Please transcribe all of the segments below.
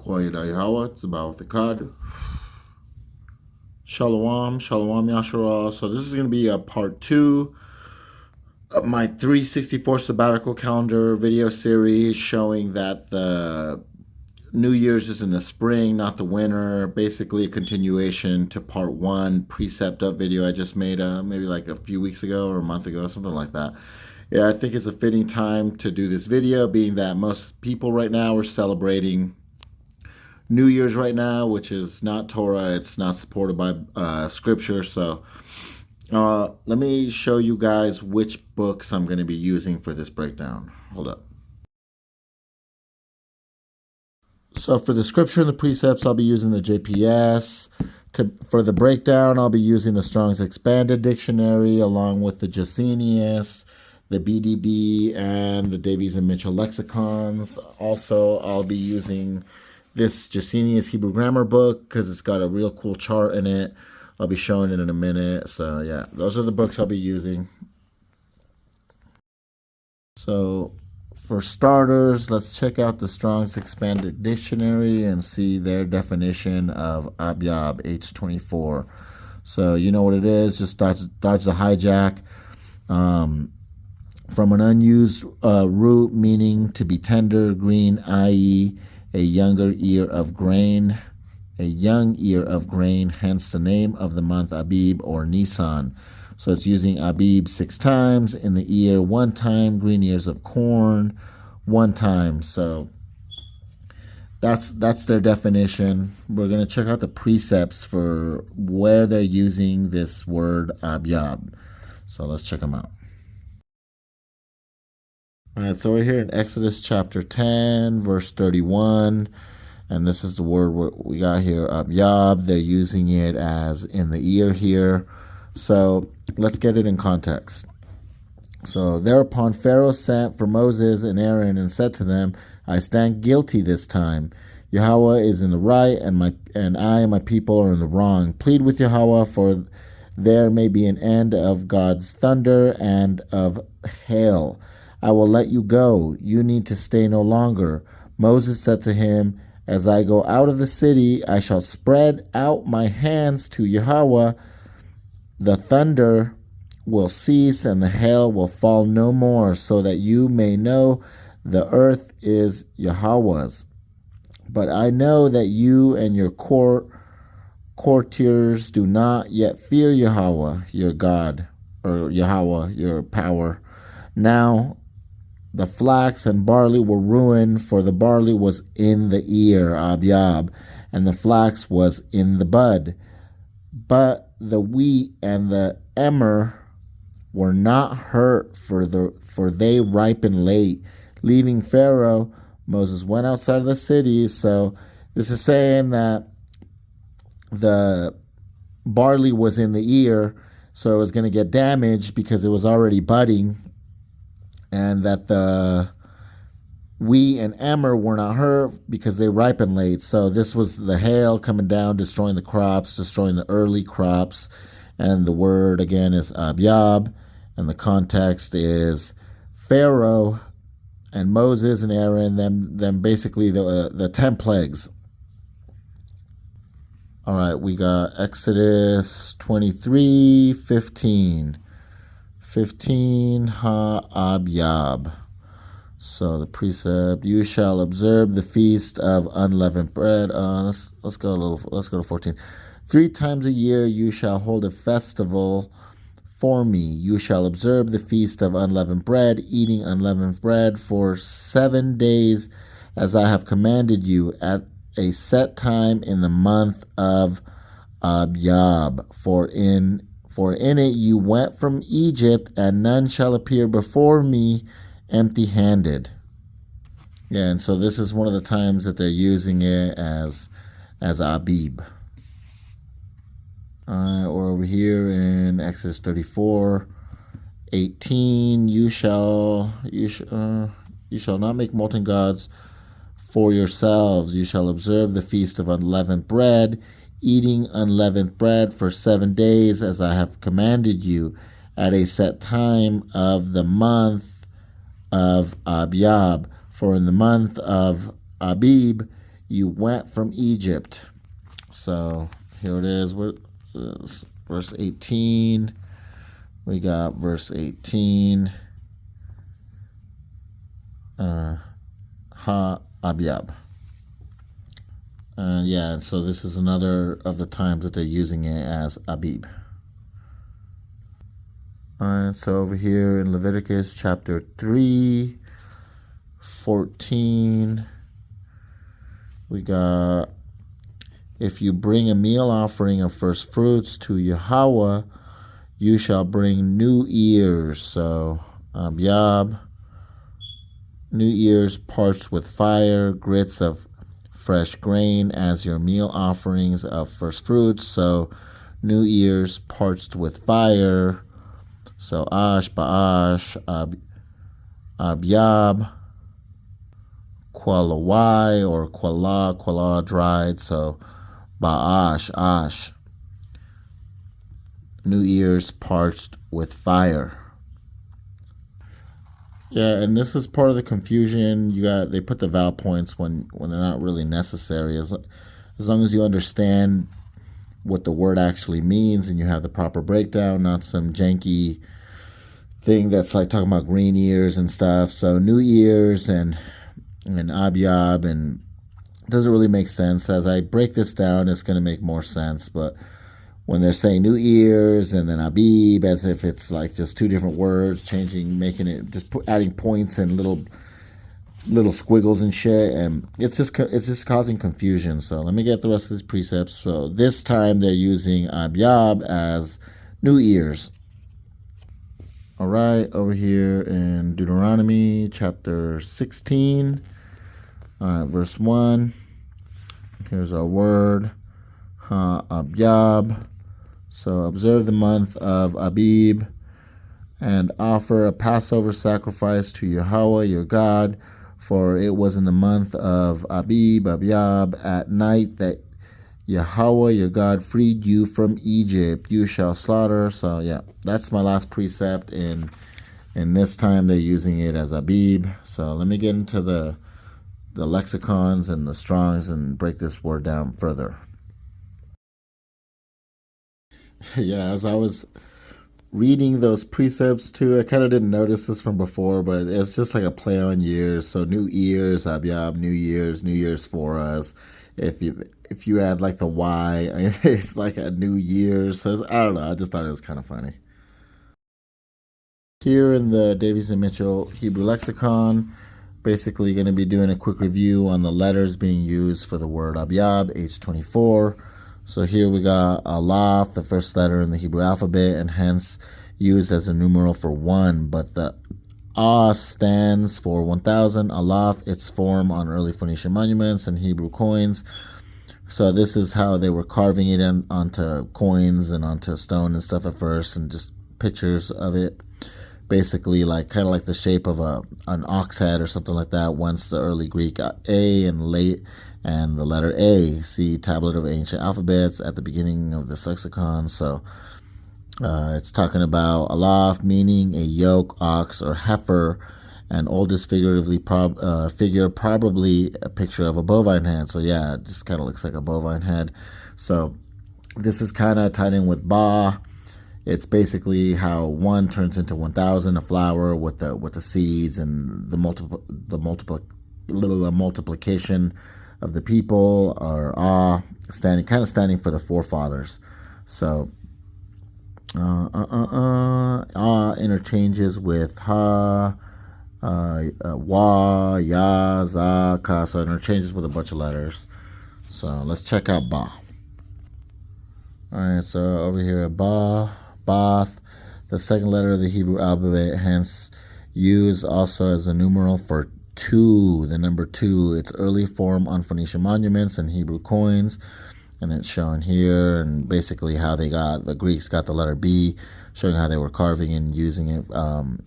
Yahweh, it's about the cod. Shalom, Shalom Yasharah. So this is going to be a part 2 of my 364 sabbatical calendar video series showing that the New Year's is in the spring, not the winter. Basically a continuation to part 1 precept up video I just made maybe like a few weeks ago or a month ago, something like that. Yeah, I think it's a fitting time to do this video, being that most people right now are celebrating New Year's right now, which is not Torah. It's not supported by scripture. So let me show you guys which books I'm going to be using for this breakdown. Hold up. So for the scripture and the precepts, I'll be using the JPS. For the breakdown, I'll be using the Strong's Expanded Dictionary along with the Jacenius, the BDB, and the Davies and Mitchell lexicons. Also, I'll be using this Jacenius Hebrew Grammar book because it's got a real cool chart in it. I'll be showing it in a minute. So yeah, those are the books I'll be using. So for starters, let's check out the Strong's Expanded Dictionary and see their definition of Abyab, H24. So you know what it is, just dodge the hijack. From an unused root meaning to be tender, green, i.e., a young ear of grain, hence the name of the month Abib or Nisan. So it's using Abib 6 times, in the ear 1 time, green ears of corn 1 time. So that's their definition. We're going to check out the precepts for where they're using this word Abyab. So let's check them out. All right, so we're here in Exodus chapter 10, verse 31, and this is the word we got here, Abyab. They're using it as in the ear here. So let's get it in context. So thereupon Pharaoh sent for Moses and Aaron and said to them, I stand guilty this time. Yahweh is in the right, and I and my people are in the wrong. Plead with Yahweh, for there may be an end of God's thunder and of hail. I will let you go. You need to stay no longer. Moses said to him, as I go out of the city, I shall spread out my hands to Yahweh. The thunder will cease and the hail will fall no more, so that you may know the earth is Yahweh's. But I know that you and your courtiers do not yet fear Yahweh, your God, or Yahweh, your power. Now, the flax and barley were ruined, for the barley was in the ear, Abyab, and the flax was in the bud. But the wheat and the emmer were not hurt, for they ripened late. Leaving Pharaoh, Moses went outside of the city. So this is saying that the barley was in the ear, so it was going to get damaged because it was already budding, and that the wheat and emmer were not hurt because they ripened late. So this was the hail coming down, destroying the crops, destroying the early crops. And the word again is Abyab, and the context is Pharaoh and Moses and Aaron, them basically the 10 plagues. All right, we got Exodus 23:15. 15 Ha-Abyab. So the precept, you shall observe the feast of unleavened bread. Let's go to 14. 3 times a year you shall hold a festival for me. You shall observe the feast of unleavened bread, eating unleavened bread for 7 days, as I have commanded you, at a set time in the month of Abyab. For in it you went from Egypt, and none shall appear before me empty-handed. Yeah, and so this is one of the times that they're using it as Abib. We're over here in Exodus 34:18. You shall not make molten gods for yourselves. You shall observe the feast of unleavened bread, eating unleavened bread for 7 days, as I have commanded you, at a set time of the month of Abyab. For in the month of Abib you went from Egypt. So here it is. Verse 18. We got verse 18. Abiab. Yeah, so this is another of the times that they're using it as Abib. Alright, so over here in Leviticus chapter 3, 14, we got, if you bring a meal offering of first fruits to Yahweh, you shall bring new ears. So, Abiab, new ears parched with fire, grits of fresh grain as your meal offerings of first fruits. So, new ears parched with fire. So, Ash, Ba'ash, Abiab, Qualawai or Quala dried. So, Ba'ash, Ash, new ears parched with fire. Yeah, and this is part of the confusion. They put the vowel points when they're not really necessary. As long as you understand what the word actually means and you have the proper breakdown, not some janky thing that's like talking about green ears and stuff. So new ears and Abiab, and it doesn't really make sense. As I break this down, it's going to make more sense. But when they're saying new ears and then Abib, as if it's like just two different words, changing, making it, just adding points and little squiggles and shit, and it's just causing confusion. So let me get the rest of these precepts. So this time they're using Abiab as new ears. All right, over here in Deuteronomy chapter 16, all right, verse 1. Here's our word, Abiab. So observe the month of Abib and offer a Passover sacrifice to Yahweh your God, for it was in the month of Abiab at night that Yahweh your God freed you from Egypt. You shall slaughter. So yeah, that's my last precept. In this time they're using it as Abib. So let me get into the lexicons and the Strongs and break this word down further. Yeah, as I was reading those precepts too, I kind of didn't notice this from before, but it's just like a play on years. So new ears, Abiab, New Year's for us. If you add like the Y, it's like a New Year's. So I don't know. I just thought it was kind of funny. Here in the Davies and Mitchell Hebrew Lexicon, basically going to be doing a quick review on the letters being used for the word Abiab, H24. So here we got Aleph, the first letter in the Hebrew alphabet, and hence used as a numeral for 1. But the A stands for 1000. Aleph, its form on early Phoenician monuments and Hebrew coins. So this is how they were carving it onto coins and onto stone and stuff at first, and just pictures of it. Basically, like kind of like the shape of an ox head or something like that. Once the early Greek got A and the letter A. See Tablet of Ancient Alphabets at the beginning of this lexicon. So it's talking about Aleph, meaning a yoke, ox, or heifer, and oldest figuratively figure, probably a picture of a bovine head. So yeah, it just kind of looks like a bovine head. So this is kind of tied in with Ba. It's basically how 1 turns into 1000, a flower with the seeds and the multiplication of the people, or standing for the forefathers. So interchanges with Ha, Wa, Ya, Za, Ka. So interchanges with a bunch of letters. So let's check out Ba. Alright, so over here at Ba, Bath, the second letter of the Hebrew alphabet, hence used also as a numeral for 2, the number 2. Its early form on Phoenician monuments and Hebrew coins, and it's shown here, and basically how the Greeks got the letter B, showing how they were carving and using it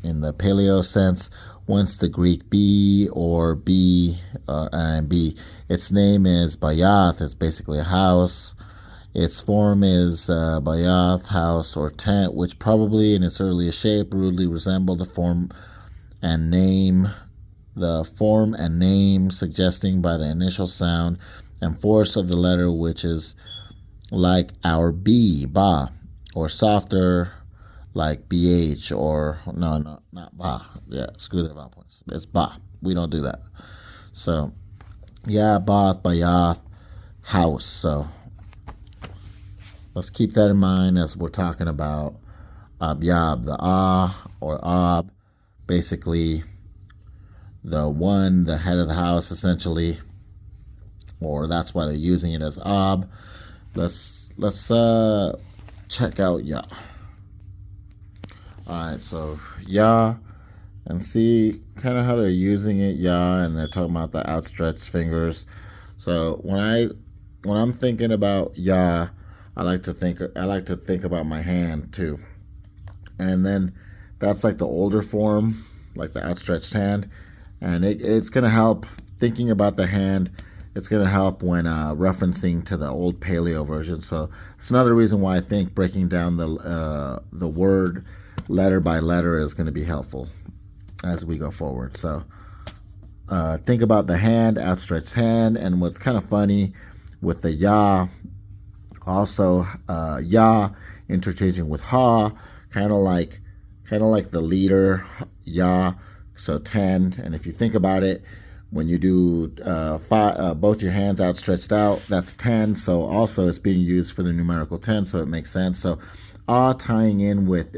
in the Paleo sense. Once the Greek B or B and B, its name is Bayath. It's basically a house. Its form is Bayath, house or tent, which probably in its earliest shape rudely resembled the form and name the form and name suggesting by the initial sound and force of the letter, which is like our B, ba, or softer like BH, or no, not ba. Yeah, screw the vowel points. It's ba. We don't do that. So, yeah, bath, bayath, house. So, let's keep that in mind as we're talking about abyab, the or ab, basically the head of the house, essentially, or that's why they're using it as ab. Let's check out ya. All right, so ya, and see kind of how they're using it, ya, and they're talking about the outstretched fingers. So when I'm thinking about ya, I like to think about my hand too, and then that's like the older form, like the outstretched hand, and it's gonna help thinking about the hand. It's going to help when referencing to the old Paleo version. So it's another reason why I think breaking down the word letter by letter is going to be helpful as we go forward. So think about the hand, outstretched hand, and what's kind of funny with the ya, also ya interchanging with ha, kind of like the leader ya. So 10, and if you think about it, when you do both your hands outstretched out, that's 10. So also it's being used for the numerical 10, so it makes sense. So tying in with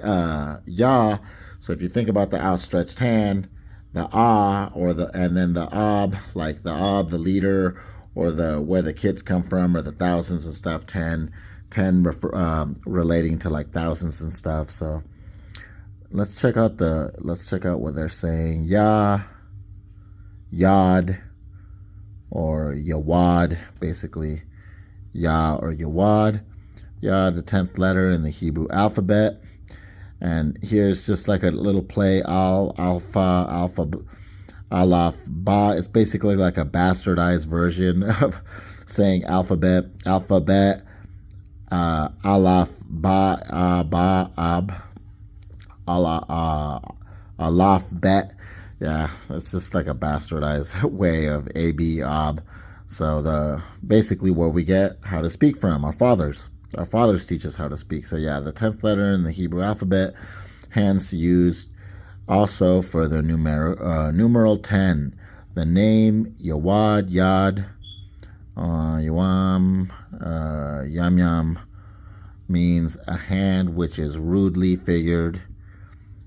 ya. So if you think about the outstretched hand, the and then the ab, like the ab, the leader, or the where the kids come from, or the thousands and stuff. 10 relating to like thousands and stuff. So let's check out what they're saying. Ya, Yad, or Yawad, basically. Ya or Yawad. Ya, the 10th letter in the Hebrew alphabet. And here's just like a little play. Alpha, Alaf, Ba. It's basically like a bastardized version of saying alphabet. Alaf, Ba, Ba, Ab. Alaf, Bet. Yeah, it's just like a bastardized way of A-B, Ab. So basically where we get how to speak from, our fathers. Our fathers teach us how to speak. So yeah, the 10th letter in the Hebrew alphabet, hence used also for the numeral 10. The name Yawad, Yad, Yawam, Yam, means a hand which is rudely figured,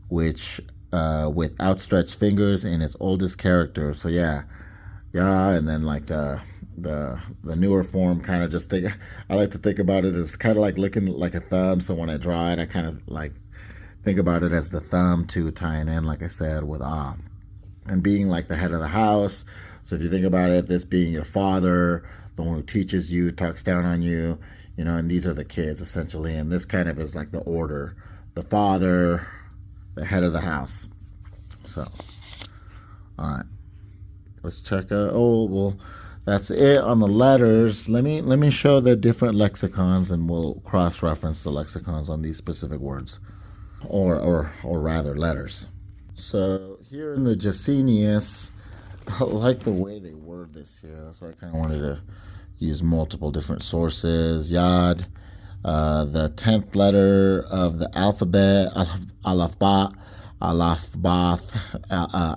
which with outstretched fingers in its oldest character. So yeah, and then like the newer form, kind of just think, I like to think about it as kind of like looking like a thumb. So when I draw it, I kind of like think about it as the thumb too, tying in, like I said, with and being like the head of the house. So if you think about it, this being your father, the one who teaches you, talks down on you, and these are the kids essentially. And this kind of is like the order, the father, the head of the house. So, all right, let's check out. That's it on the letters. Let me show the different lexicons, and we'll cross-reference the lexicons on these specific words, or rather letters. So here in the Jacenius, I like the way they word this here. That's why I kind of wanted to use multiple different sources. Yad, the 10th letter of the alphabet,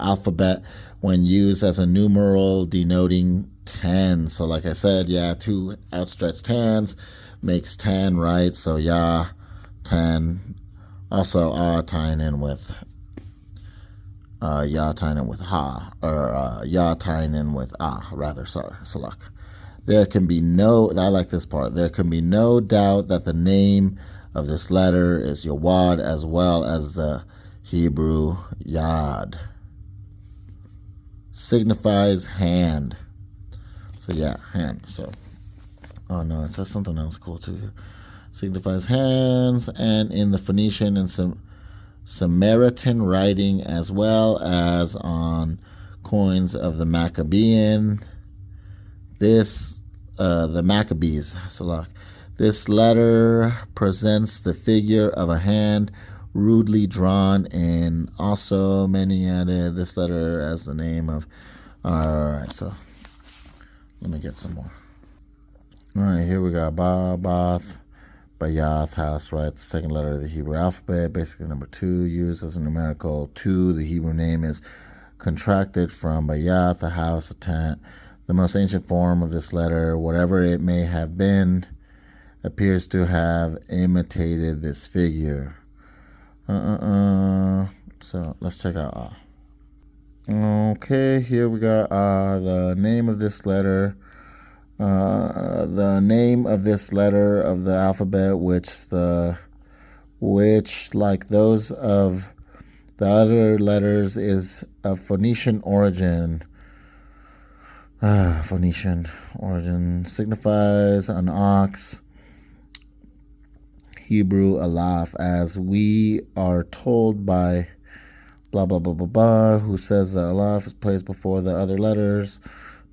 alphabet, when used as a numeral denoting 10. So like I said, yeah, two outstretched hands makes 10, right? So yeah, 10. Also tying in with ya, tying in with ha, or ya tying in with rather, sorry, salak. There can be no, I like this part, there can be no doubt that the name of this letter is Yawad, as well as the Hebrew Yad. Signifies hand. So yeah, hand. So, oh no, it says something else cool too here. Signifies hands, and in the Phoenician and some Samaritan writing, as well as on coins of the Maccabean. The Maccabees, Salak. This letter presents the figure of a hand rudely drawn in. Also, many added this letter as the name of. All right, so let me get some more. All right, here we got Ba, Bath, Bayath, house, right? The second letter of the Hebrew alphabet, basically number 2, used as a numerical 2. The Hebrew name is contracted from Bayath, a house, a tent. The most ancient form of this letter, whatever it may have been, appears to have imitated this figure. So let's check out. Okay, here we got the name of this letter. The name of this letter of the alphabet, which like those of the other letters, is of Phoenician origin. Phoenician origin signifies an ox. Hebrew aleph, as we are told by blah blah blah blah blah, who says that aleph is placed before the other letters.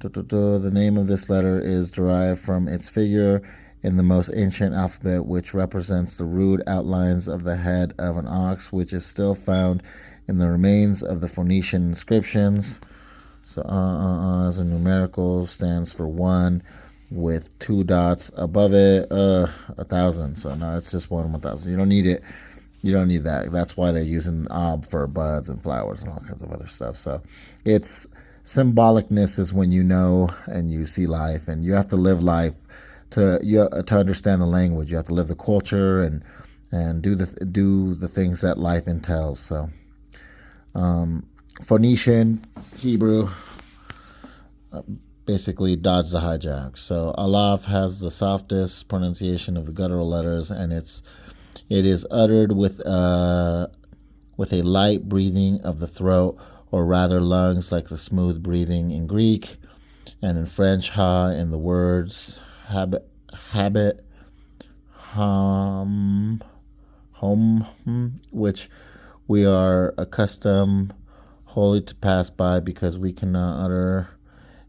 The name of this letter is derived from its figure in the most ancient alphabet, which represents the rude outlines of the head of an ox, which is still found in the remains of the Phoenician inscriptions. So as a numerical stands for 1 with 2 dots above it, 1,000. So no, it's just 1,000. You don't need it. You don't need that. That's why they're using for buds and flowers and all kinds of other stuff. So it's symbolicness is when you know and you see life, and you have to live life to understand the language. You have to live the culture and do the things that life entails. So Phoenician, Hebrew, basically dodge the hijack. So aleph has the softest pronunciation of the guttural letters, and it is uttered with a light breathing of the throat, or rather lungs, like the smooth breathing in Greek, and in French, ha, in the words habit, home, which we are accustomed wholly to pass by because we cannot utter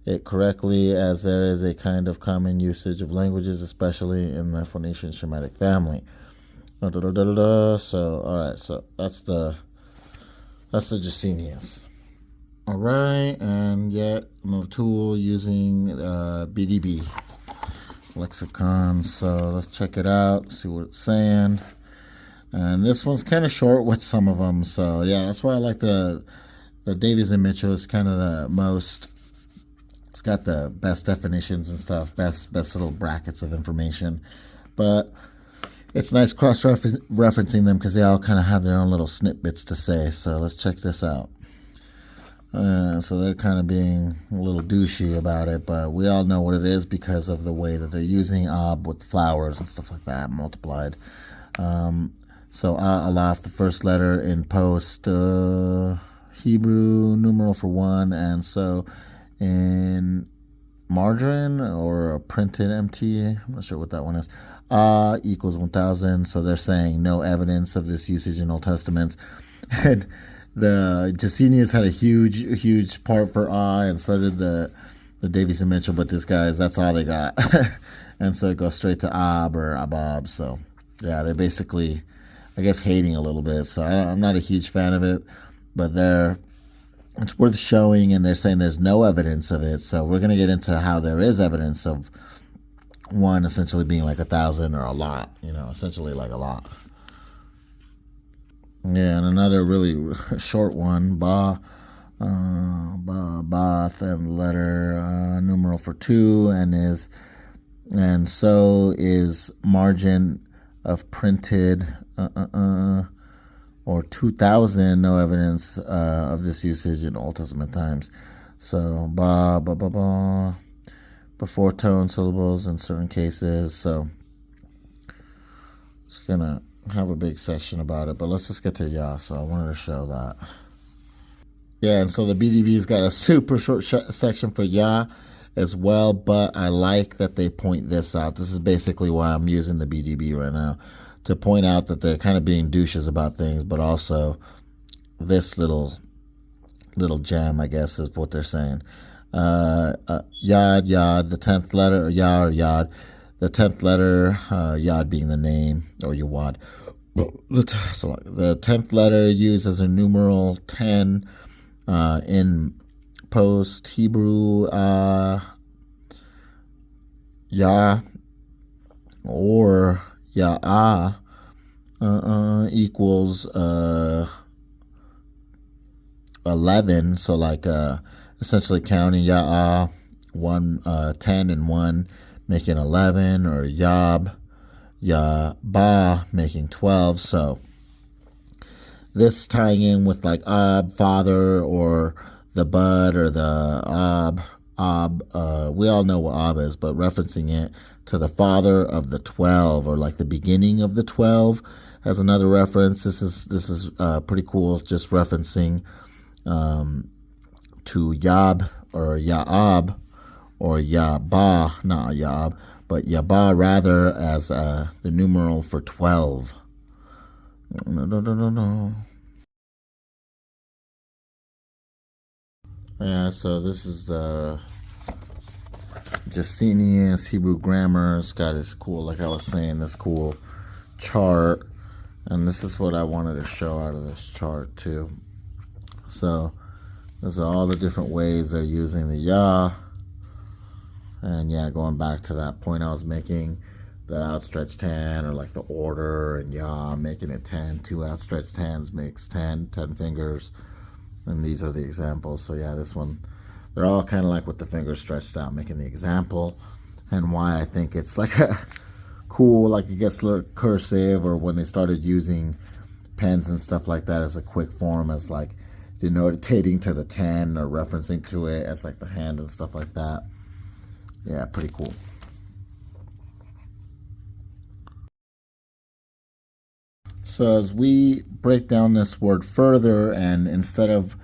it correctly, as there is a kind of common usage of languages, especially in the Phoenician Shemitic family. So, all right, so that's the Jacenius. All right, and yet another tool using BDB lexicon. So let's check it out, see what it's saying. And this one's kind of short with some of them. So yeah, that's why I like the Davies and Mitchell. Is kind of the most. It's got the best definitions and stuff, best little brackets of information, but it's nice cross-referencing them because they all kind of have their own little snippets to say. So let's check this out. So they're kind of being a little douchey about it, but we all know what it is because of the way that they're using ab with flowers and stuff like that, multiplied. So aleph, the first letter in post Hebrew numeral for 1, and so in margarine or a printed MT, I'm not sure what that one is, equals 1,000. So they're saying no evidence of this usage in Old Testaments. And the Jacenius had a huge part for and so did the Davies and Mitchell, but this guy's, that's all they got. And so it goes straight to ab or abab. So yeah, they're basically, I guess, hating a little bit. So I'm not a huge fan of it, but it's worth showing, and they're saying there's no evidence of it. So we're going to get into how there is evidence of 1 essentially being like 1,000 or a lot, essentially like a lot. Yeah, and another really short one, bath, and letter numeral for 2, and so is margin of printed or 2,000. No evidence of this usage in Old Testament times. So before tone syllables in certain cases. So it's gonna have a big section about it, but let's just get to Yah. So I wanted to show that. Yeah, and so the BDB's got a super short section for Yah as well, but I like that they point this out. This is basically why I'm using the BDB right now, to point out that they're kind of being douches about things, but also this little gem, I guess, is what they're saying. Yad, the 10th letter, or Yah or Yad, the 10th letter, Yad being the name, or Yawad, So the 10th letter used as a numeral 10 in post Hebrew Yah or Ya'ah equals 11. So like essentially counting Ya'ah 10 and 1 making 11, or Yab Ba making 12. So this tying in with like Ab, father, or the bud, or the Ab. We all know what Ab is, but referencing it to the father of the 12, or like the beginning of the 12 as another reference. This is pretty cool, just referencing to Yab or Ya'ab or Yaba, not Yab, but Yaba rather, as the numeral for 12. Yeah, so this is the Jacenius Hebrew grammar. It's got this cool, like I was saying, this cool chart. And this is what I wanted to show out of this chart too. So those are all the different ways they're using the Yah. And yeah, going back to that point I was making, the outstretched hand, or like the order, and Yah making it 10. 2 outstretched hands makes 10 fingers. And these are the examples. So yeah, this one, they're all kind of like with the fingers stretched out, making the example. And why I think it's like a cool, like it gets a little cursive, or when they started using pens and stuff like that as a quick form, as like denotating to the 10 or referencing to it as like the hand and stuff like that. Yeah, pretty cool. So as we break down this word further, and instead of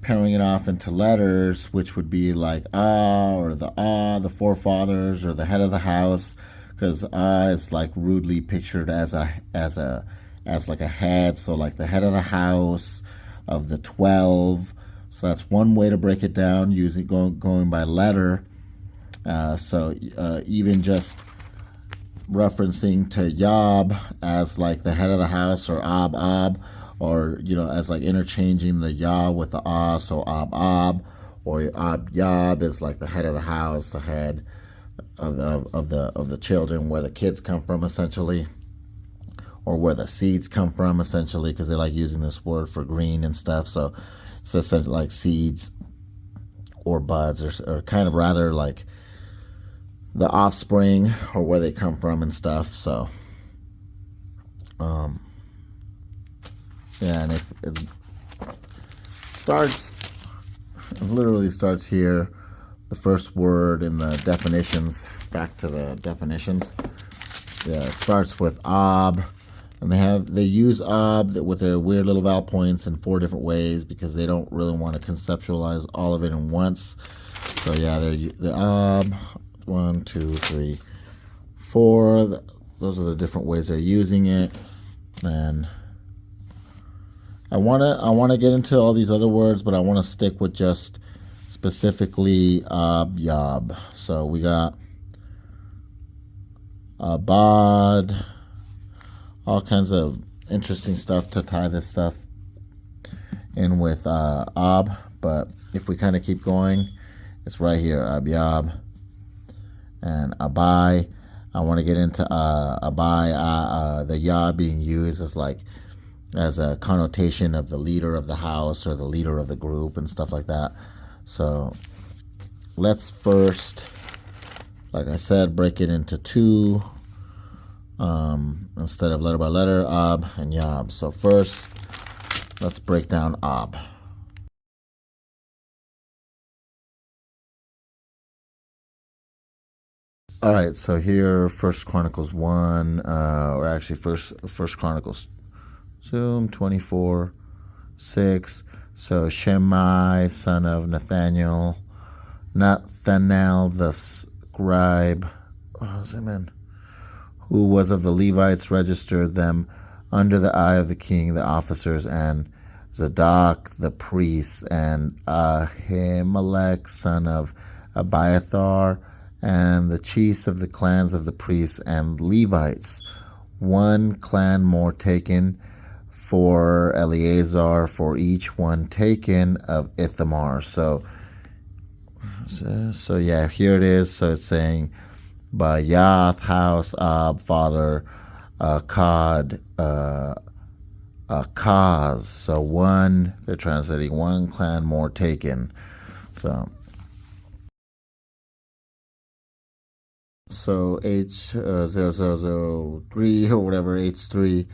pairing it off into letters, which would be like or the forefathers, or the head of the house, because is like rudely pictured as like a head, so like the head of the house of the 12. So that's one way to break it down, using going by letter. So even just referencing to Yab as like the head of the house, or Ab, or as like interchanging the Yah with the so Ab, or Ab Yab is like the head of the house, the head of the children, where the kids come from essentially, or where the seeds come from essentially, because they like using this word for green and stuff. So it's essentially like seeds or buds, or kind of rather like the offspring, or where they come from and stuff. So yeah, and if it literally starts here, the first word in the definitions. Back to the definitions. Yeah, it starts with Ab, and they use Ab with their weird little vowel points in 4 different ways, because they don't really want to conceptualize all of it in once. So yeah, the Ab, 1, 2, 3, 4. Those are the different ways they're using it. And I wanna get into all these other words, but I want to stick with just specifically Ab Yab. So we got Abad, all kinds of interesting stuff to tie this stuff in with Ab. But if we kind of keep going, it's right here, Ab Yab. And Abai, I want to get into Abai, the Yah being used as a connotation of the leader of the house, or the leader of the group and stuff like that. So let's first, like I said, break it into 2 instead of letter by letter, Ab and Yab. So first, let's break down Ab. All right, so here, First Chronicles 1, or actually First Chronicles 24, 6. So Shemai, son of Nathanael the scribe, who was of the Levites, registered them under the eye of the king, the officers, and Zadok the priest, and Ahimelech, son of Abiathar, and the chiefs of the clans of the priests and Levites, one clan more taken for Eleazar for each one taken of Ithamar. So yeah, here it is. So it's saying by Yath, house, Ab, father, Kod, Kaz. So one, they're translating one clan more taken. So H0003 or whatever, H3,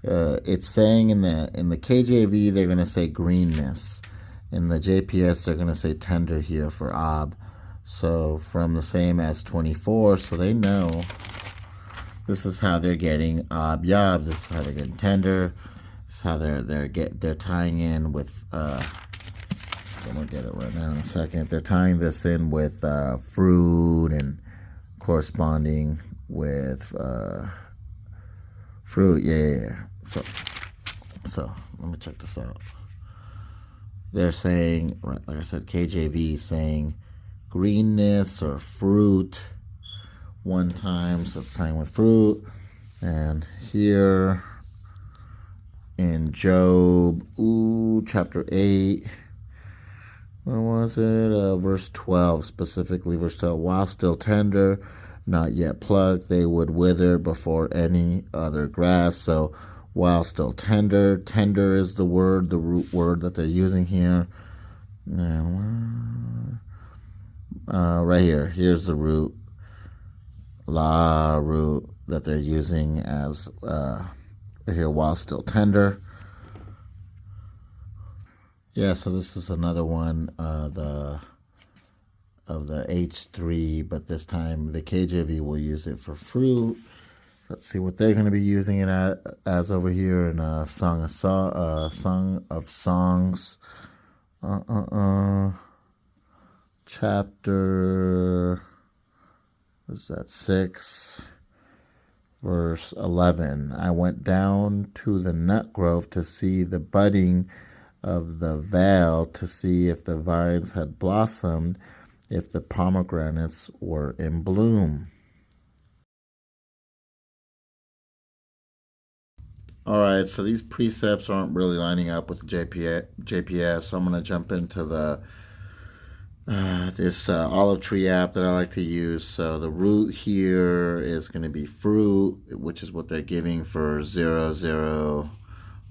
it's saying in the KJV they're gonna say greenness. In the JPS they're gonna say tender here for Ab. So from the same as 24, so they know this is how they're getting Ab Yab. This is how they're getting tender. This is how they're tying in with. I'm gonna get it right now in a second. They're tying this in with fruit and corresponding with fruit. Yeah. So let me check this out. They're saying, right, like I said, KJV saying greenness or fruit one time, so it's tying with fruit. And here in Job, chapter 8, where was it? Verse 12, specifically verse 12. While still tender, not yet plucked, they would wither before any other grass. So while still tender, tender is the root word that they're using here. Right here, here's the root, la root that they're using as here, while still tender. Yeah, so this is another one of the H3, but this time the KJV will use it for fruit. Let's see what they're going to be using it as over here in Song of Songs, chapter, what's that, 6, verse 11. I went down to the nut grove to see the budding of the vale, to see if the vines had blossomed, if the pomegranates were in bloom. All right, so these precepts aren't really lining up with the JPS, so I'm going to jump into the this olive tree app that I like to use. So the root here is going to be fruit, which is what they're giving for 00.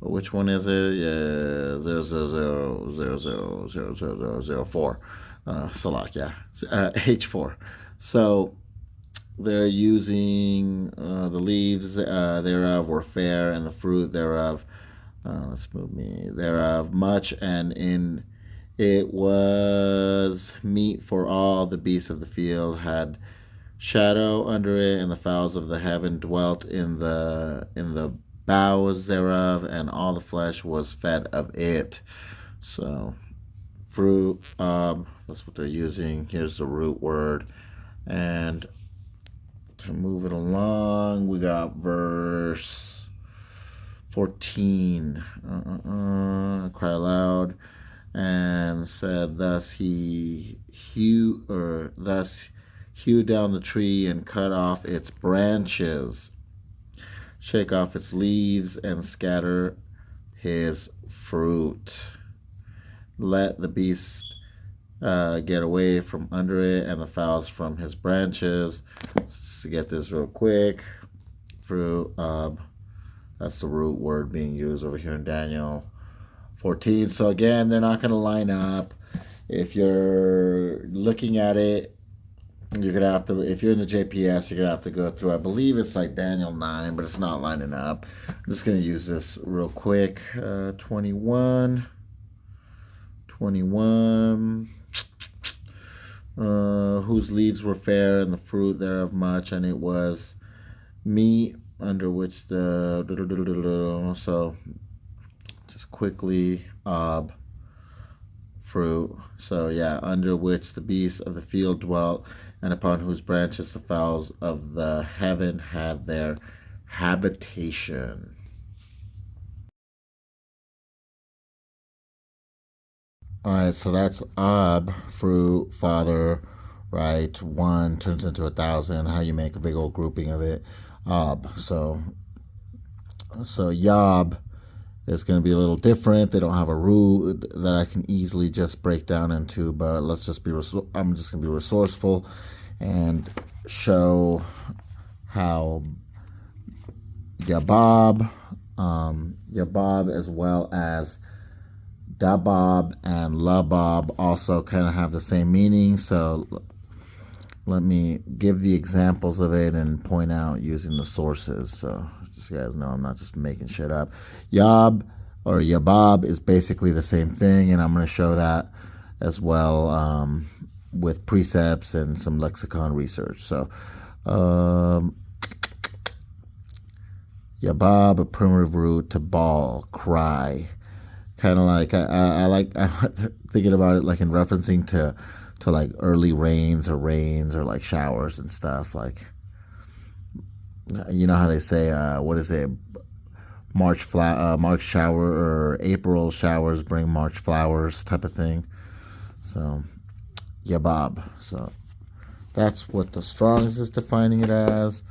Which one is it? Yeah, 000000004. Salak, yeah. H4. So they're using the leaves thereof were fair, and the fruit thereof, thereof much, and in it was meat for all the beasts of the field, had shadow under it, and the fowls of the heaven dwelt in the boughs thereof, and all the flesh was fed of it. So fruit, that's what they're using. Here's the root word. And to move it along, we got verse 14. Cry aloud, and said, thus he hewed down the tree and cut off its branches, shake off its leaves, and scatter his fruit. Let the beast get away from under it, and the fowls from his branches. Just to get this real quick, fruit, that's the root word being used over here in Daniel 14. So again, they're not going to line up. If you're looking at it, you're going to have to, if you're in the JPS, you're going to have to go through, I believe it's like Daniel 9, but it's not lining up. I'm just going to use this real quick. 21. Whose leaves were fair, and the fruit thereof much, and it was meat under which the, so just quickly, fruit. So yeah, under which the beasts of the field dwelt, and upon whose branches the fowls of the heaven had their habitation. All right, so that's Ab, fruit, father, right? 1 turns into 1,000. How you make a big old grouping of it. Ab. So So Yob is going to be a little different. They don't have a root that I can easily just break down into, but let's just be, I'm just going to be resourceful and show how Yabab, Yabab as well as Dabab and Labab also kind of have the same meaning. So let me give the examples of it and point out using the sources. So just you guys know I'm not just making shit up. Yab or Yabab is basically the same thing, and I'm going to show that as well with precepts and some lexicon research. So Yabab, a primitive root to bawl, cry. Kind of like I like thinking about it like in referencing to like early rains or like showers and stuff. Like, you know how they say what is it, March shower or April showers bring March flowers type of thing. So Yabab. So that's what the Strong's is defining it as.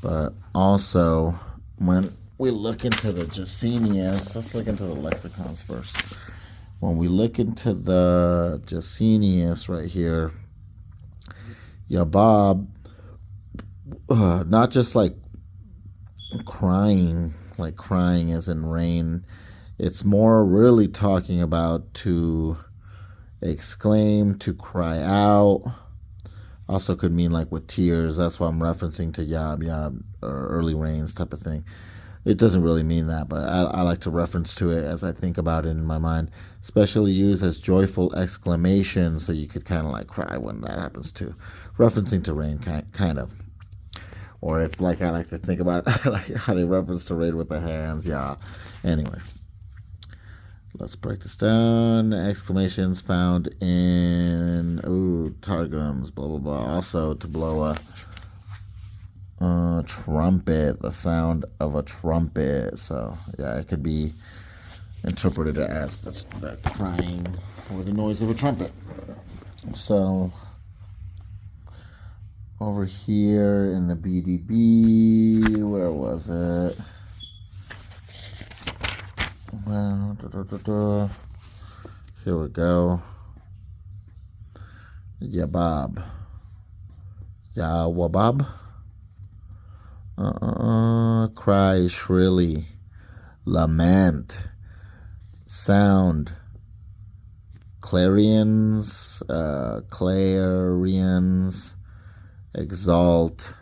But also when we look into the Jacenius, let's look into the lexicons first. When we look into the Jacenius right here, Yabab, not just like crying as in rain. It's more really talking about to exclaim, to cry out. Also could mean like with tears. That's why I'm referencing to Yab, or early rains type of thing. It doesn't really mean that, but I like to reference to it as I think about it in my mind. Especially used as joyful exclamation, so you could kind of like cry when that happens too. Referencing to rain, kind of. Or if like I like to think about it, like how they reference to rain with the hands. Yeah. Anyway, let's break this down. Exclamations found in Targums, blah blah blah. Also to blow a trumpet, the sound of a trumpet. So yeah, it could be interpreted as the crying or the noise of a trumpet. So over here in the BDB, where was it? Well, here we go. Yabab. Yawabab. Cry shrilly. Lament. Sound. Clarions. Exalt.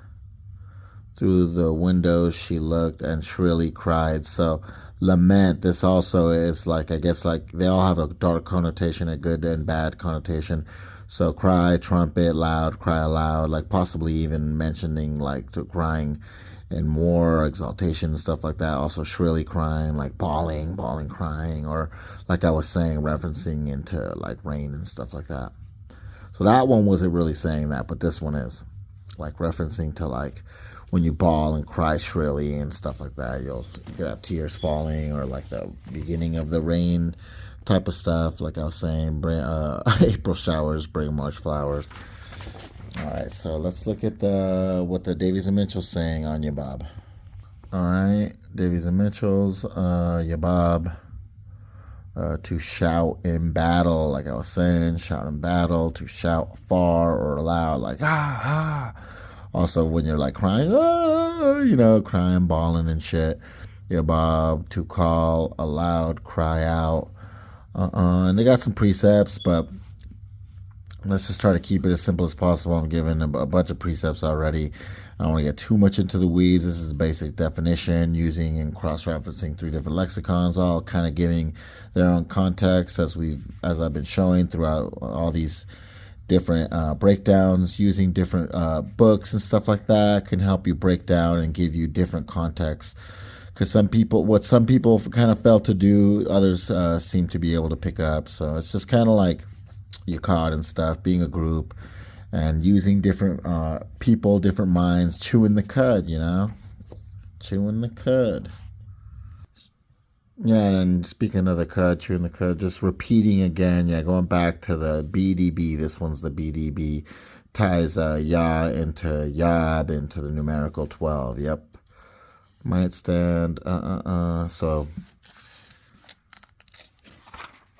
Through the window she looked and shrilly cried. So lament, this also is like, I guess like they all have a dark connotation, a good and bad connotation. So cry, trumpet, loud, cry aloud, like possibly even mentioning like to crying and more exaltation and stuff like that. Also shrilly crying, like bawling, crying, or like I was saying, referencing into like rain and stuff like that. So that one wasn't really saying that, but this one is like referencing to like when you bawl and cry shrilly and stuff like that, you could have tears falling, or like the beginning of the rain type of stuff. Like I was saying, April showers bring March flowers. All right, so let's look at what the Davies and Mitchell's saying on Yabab. All right, Davies and Mitchell's Yabab. To shout in battle, like I was saying, shout in battle, to shout far or loud, like Also, when you're like crying, crying, bawling and shit. Yabab, to call aloud, cry out. And they got some precepts, but let's just try to keep it as simple as possible. I'm giving a bunch of precepts already. I don't want to get too much into the weeds. This is a basic definition, using and cross-referencing 3 different lexicons, all kind of giving their own context as I've been showing throughout all these different breakdowns. Using different books and stuff like that can help you break down and give you different contexts. Because some people kind of fail to do, others seem to be able to pick up. So it's just kind of like you caught and stuff, being a group and using different people, different minds, chewing the cud, chewing the cud. Yeah, and speaking of the cud, chewing the cud, just repeating again, going back to the BDB, this one's the BDB, ties ya into yob into the numerical 12, yep. Might stand. So,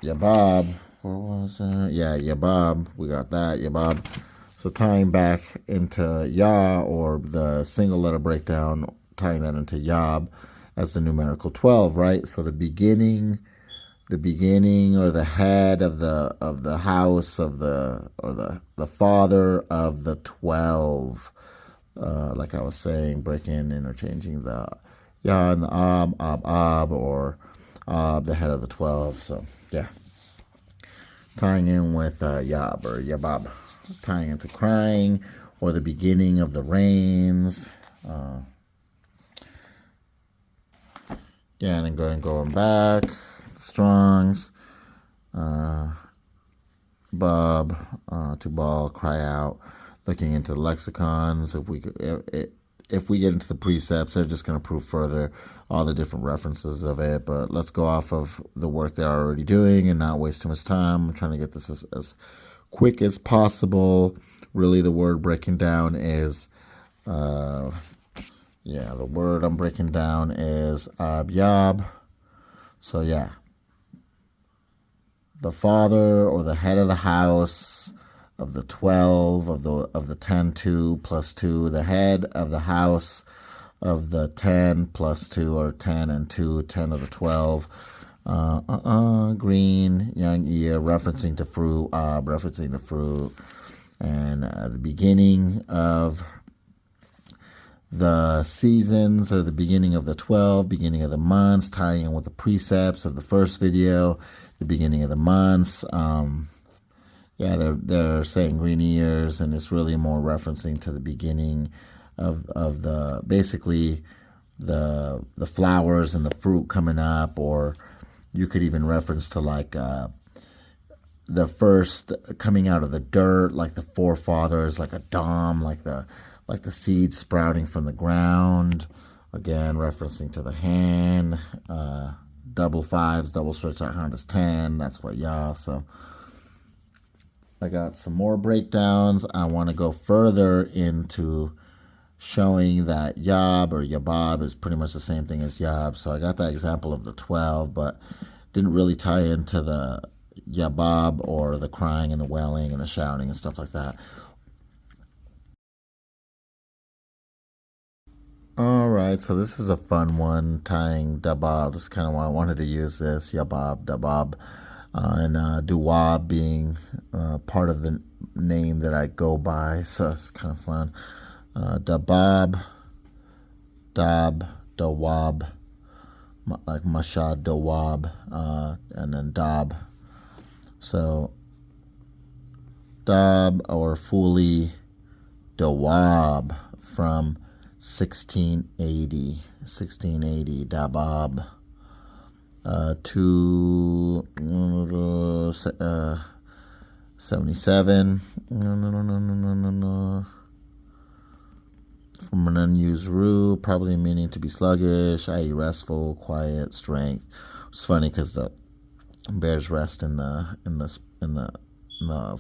Yabab. Where was it? Yeah, Yabab. We got that. Yabab. So tying back into Ya, or the single letter breakdown, tying that into Yab as the numerical 12, right? So the beginning or the head of the house of the father of the 12. Like I was saying, breaking, interchanging the Ya and the Ab, or the head of the 12. So yeah, tying in with Yab or Yabab, tying into crying, or the beginning of the rains. Yeah, and then going back, Strong's, Bob, to ball, cry out. Looking into the lexicons, if we get into the precepts, they're just going to prove further all the different references of it. But let's go off of the work they're already doing and not waste too much time. I'm trying to get this as quick as possible. Really, the word breaking down is, the word I'm breaking down is Abyab. So yeah, the father or the head of the house of the 12 of the 10 2 plus 2, the head of the house of the 10 plus 2, or 10 and 2, 10 of the 12. Green, young ear, referencing to fruit, and the beginning of the seasons, or the beginning of the 12, beginning of the months, tying in with the precepts of the first video, the beginning of the months. They're saying green ears, and it's really more referencing to the beginning of the, basically the flowers and the fruit coming up, or you could even reference to like the first coming out of the dirt, like the forefathers, like a dom, like the seeds sprouting from the ground. Again, referencing to the hand. Double fives, double stretch out hand is 10. That's what Yah. So I got some more breakdowns. I want to go further into showing that Yab or Yabab is pretty much the same thing as Yab. So I got that example of the 12, but didn't really tie into the Yabab, or the crying and the wailing and the shouting and stuff like that. All right, so this is a fun one, tying Dabab. This is kind of why I wanted to use this, Yabab, Dabab. And Duwab being part of the name that I go by, so it's kind of fun. Dabab, Dab, Dawab, like Mashad, Dawab, and then Dab. So Dab, or fully Dawab, from 1680, Dabab. To 77. No. From an unused root, probably meaning to be sluggish, i.e., restful, quiet, strength. It's funny because the bears rest in the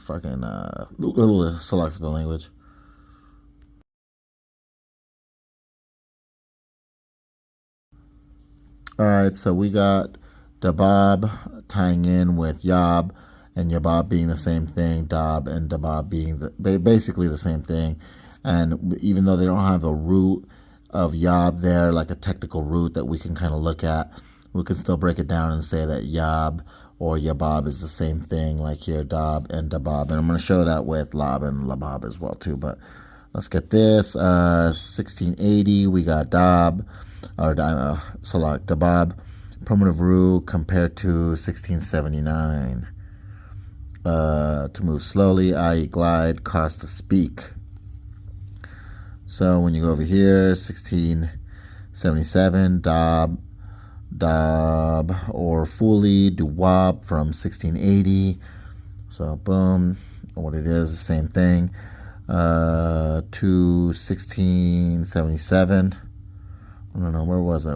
fucking select for the language. All right, so we got Dabab tying in with Yab, and Yabab being the same thing, Dab and Dabab being basically the same thing. And even though they don't have a root of Yab there, like a technical root that we can kind of look at, we can still break it down and say that Yab or Yabab is the same thing, like here, Dab and Dabab. And I'm going to show that with Lab and Labab as well, too. But let's get this. 1680, we got Dab. So like Dabab, primitive root, compared to 1679. To move slowly, i.e. glide, cause to speak. So when you go over here, 1677, Dab, or fully Duwab from 1680. So boom, what it is, the same thing. To 1677. No, where was I?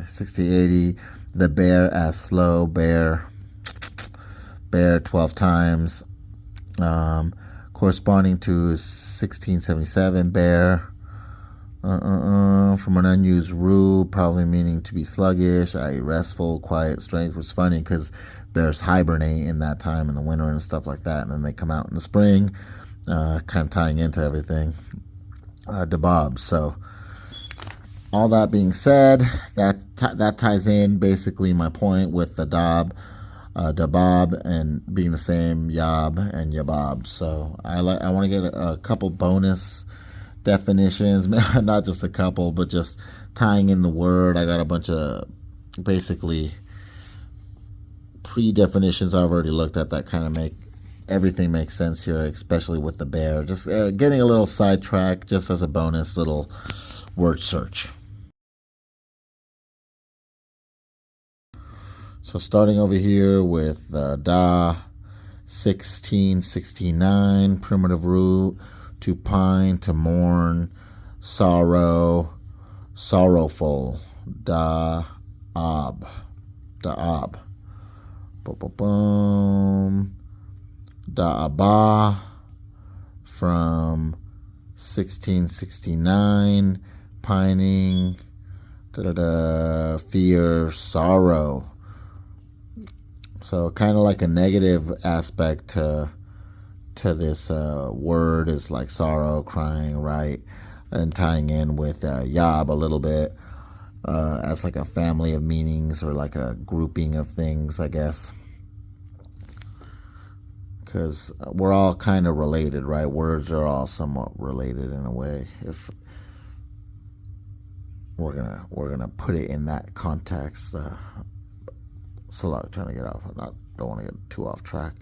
6080. The bear as slow, bear 12 times. Corresponding to 1677, bear. From an unused root, probably meaning to be sluggish, i.e. restful, quiet, strength, which is funny because bears hibernate in that time in the winter and stuff like that, and then they come out in the spring, kind of tying into everything. Dabab. So all that being said, that ties in basically my point with the dabab and being the same yab and yabab. So I want to get a couple bonus definitions, not just a couple, but just tying in the word. I got a bunch of basically pre-definitions I've already looked at that kind of make everything make sense here, especially with the bear. Just getting a little sidetracked just as a bonus little word search. So starting over here with da 1669, primitive root, to pine, to mourn, sorrow, sorrowful, da-ab. Da-abah from 1669, pining, fear, sorrow. So kind of like a negative aspect to this word is like sorrow, crying, right? And tying in with yab a little bit as like a family of meanings or like a grouping of things, I guess. Because we're all kind of related, right? Words are all somewhat related in a way. If we're gonna put it in that context. So like trying to get off. Don't want to get too off track.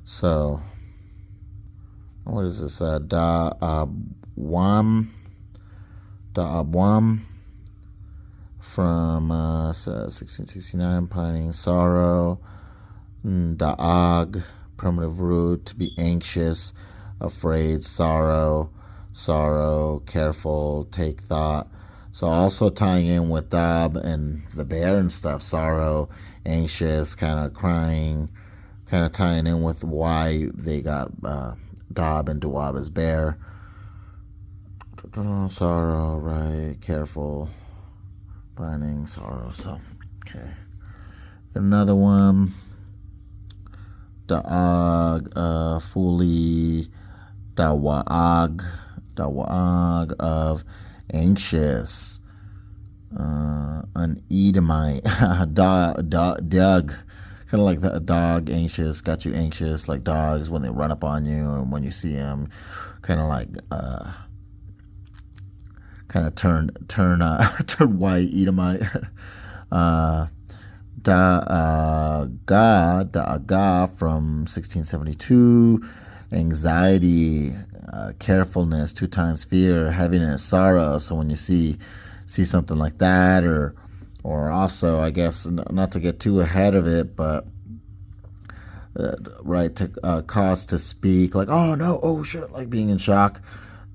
So what is this? Da'abwam from 1669, pining, sorrow. Da'ag, primitive root, to be anxious, afraid, sorrow, careful, take thought. So also tying in with dab and the bear and stuff, sorrow, anxious, kind of crying, kind of tying in with why they got dab and dawab as bear. Sorrow, right, careful, pining, sorrow. So, okay. Another one. Da'ag, fully, dawa'ag of anxious, an Edomite, Doug, kind of like a dog, anxious, got you anxious, like dogs when they run up on you and when you see them, kind of like kind of turn white, Edomite. Da'aga from 1672, anxiety, carefulness, 2 times fear, heaviness, sorrow. So when you see something like that, or also, I guess, not to get too ahead of it, but right, to cause to speak, like, oh no, oh shit, like being in shock,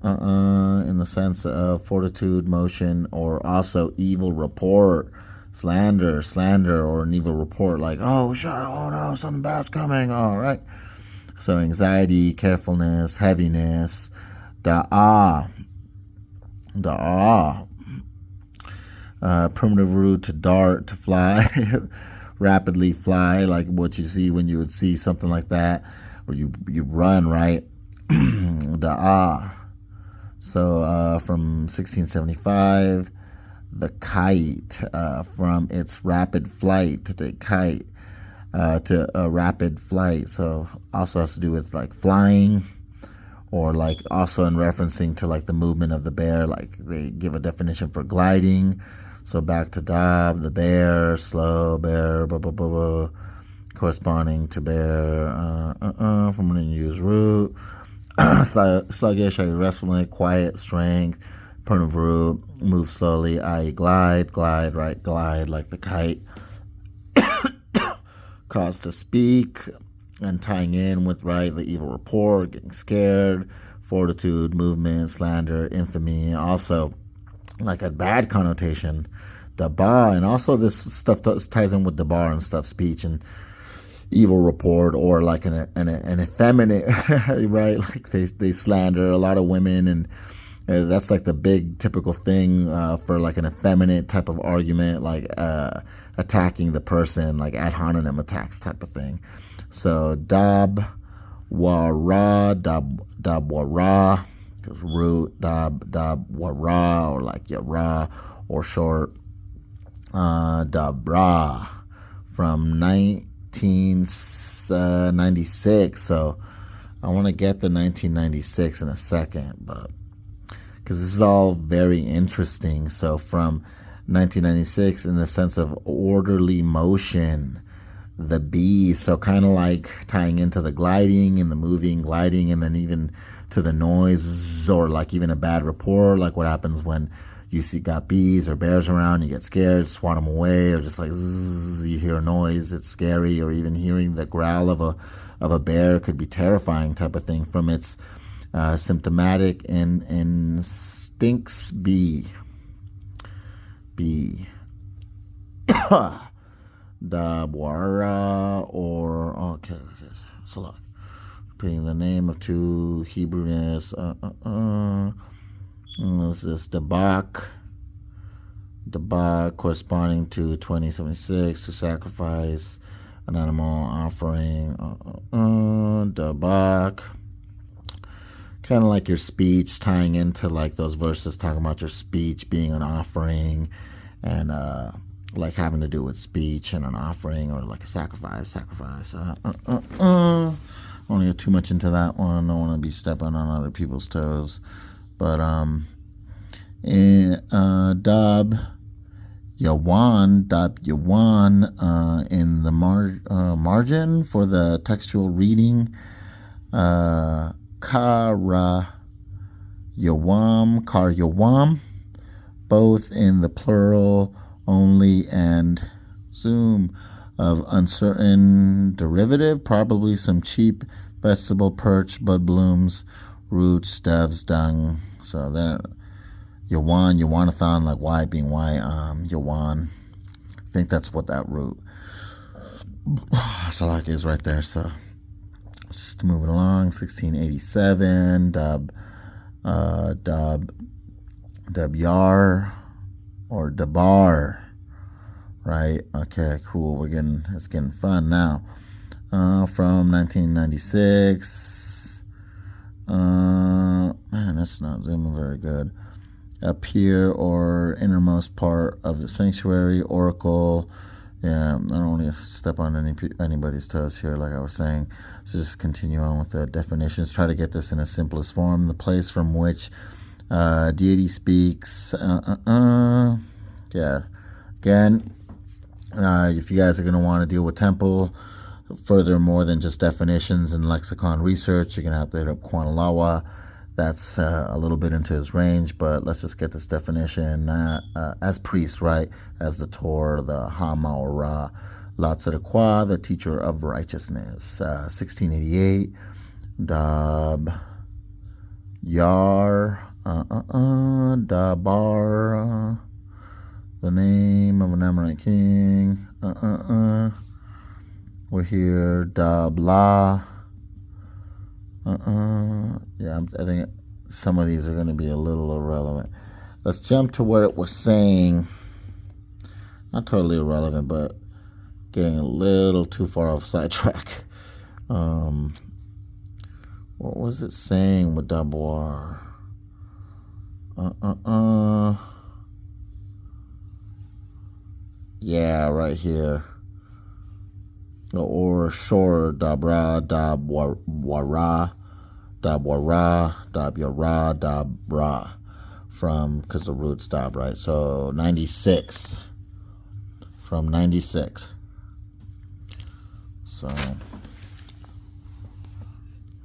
in the sense of fortitude, motion, or also evil report, slander, or an evil report, like, oh shit, oh no, something bad's coming. All right. So anxiety, carefulness, heaviness, da'ah, primitive root, to dart, to fly, rapidly fly, like what you see when you would see something like that, or you run, right? Da'ah. So from 1675, the kite, from its rapid flight, to the kite, to a rapid flight. So also has to do with like flying, or like also in referencing to like the movement of the bear, like they give a definition for gliding. So back to dab, the bear, slow bear, blah, blah, blah, blah, corresponding to bear, from an unused root. Sluggish, i.e. restful, quiet, strength, primitive root, move slowly, i.e. glide, right, glide like the kite. Cause to speak, and tying in with, right, the evil report, getting scared, fortitude, movement, slander, infamy. Also, like a bad connotation, dabar, and also this stuff ties in with dabar and stuff, speech and evil report, or like an effeminate, right? Like they slander a lot of women, and That's like the big typical thing for like an effeminate type of argument, like attacking the person, like ad hominem attacks type of thing. So dab wara, dab wara, because root dab wara, or like yara, or short dabra, from 1996. So I want to get the 1996 in a second, but because this is all very interesting. So from 1996, in the sense of orderly motion, the B, so kind of like tying into the gliding and the moving, gliding, and then even to the noise, or like even a bad rapport, like what happens when you got bees or bears around, you get scared, swat them away, or just like zzz, you hear a noise, it's scary, or even hearing the growl of a bear could be terrifying type of thing, from its symptomatic and instincts. B Dabwara, or okay, so look, repeating the name of two Hebrewness. This is Dabak, corresponding to 2076, to sacrifice an animal offering. Dabak, kind of like your speech, tying into like those verses talking about your speech being an offering, and like having to do with speech and an offering, or like a sacrifice. I don't want to get too much into that one. I don't want to be stepping on other people's toes. But dab yawan in the margin for the textual reading. Kar yawam, both in the plural only and zoom of uncertain derivative, probably some cheap vegetable, perch, bud blooms, roots, doves, dung. So there, yawanathon, like Y being Y, yawan. I think that's what that root salak is right there. So just moving along, 1687, dab yar, or dabar, right? Okay, cool. It's getting fun now. From 1996. Man, that's not zooming very good. Appear, or innermost part of the sanctuary, oracle. Yeah, I don't want to step on anybody's toes here, like I was saying. So just continue on with the definitions. Try to get this in its simplest form. The place from which deity speaks. Yeah. Again, if you guys are going to want to deal with temple further, more than just definitions and lexicon research, you're going to have to hit up Kwanalawa. That's a little bit into his range, but let's just get this definition. As priest, right? As the Torah, the Hama or Ra, Latzadakwa, the teacher of righteousness. 1688, Dab Yar, Dabar, the name of an Amorite king. We're here, Dabla. Yeah, I think some of these are going to be a little irrelevant. Let's jump to where it was saying, not totally irrelevant, but getting a little too far off sidetrack. What was it saying with Dabar? Yeah, right here. Or shore, dabra, dabwara, dabyara, dabra, from, because the root's dab, right? So 96, from 96. So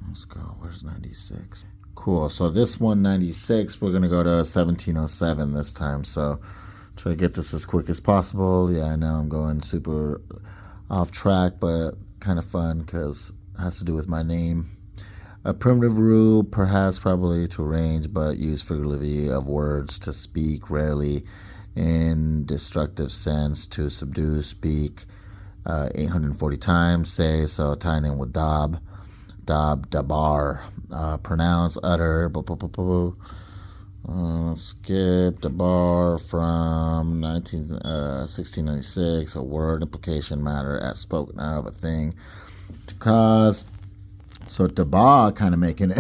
let's go. Where's 96? Cool. So this one, 96, we're going to go to 1707 this time. So try to get this as quick as possible. Yeah, I know I'm going super off track, but kind of fun because it has to do with my name. A primitive rule, perhaps probably to arrange, but use figuratively of words to speak, rarely in destructive sense, to subdue, speak 840 times, say, so tying in with dabar, pronounce, utter, Skip the bar from 1696. A word, implication, matter as spoken of, a thing to cause. So daba kind of making it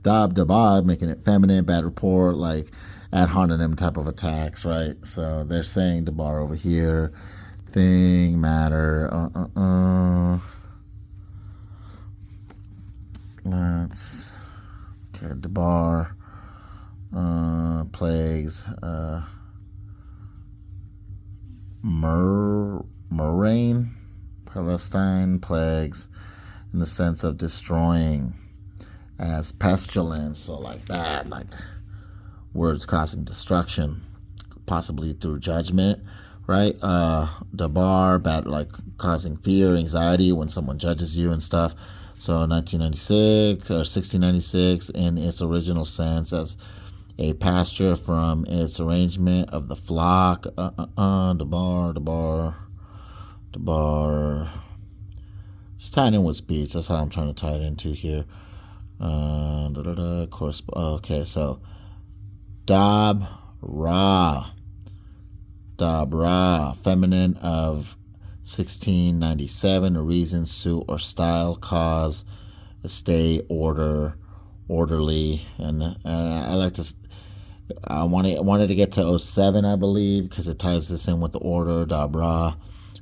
daba making it feminine, bad report, like ad hominem type of attacks, right? So they're saying debar over here, thing, matter. Let's okay, debar, plagues, Murrain, Palestine, plagues, in the sense of destroying, as pestilence, so like that, like words causing destruction, possibly through judgment, right? Dabar, bad, like causing fear, anxiety when someone judges you and stuff. So 1996 or 1696 in its original sense as a pasture from its arrangement of the flock. Dabar. Just tying in with speech. That's how I'm trying to tie it into here. Okay, so Dabra, feminine of 1697, a reason, suit, or style, cause, a stay, order, orderly, and I like to. I wanted to get to '07, I believe, because it ties this in with the order. Dabra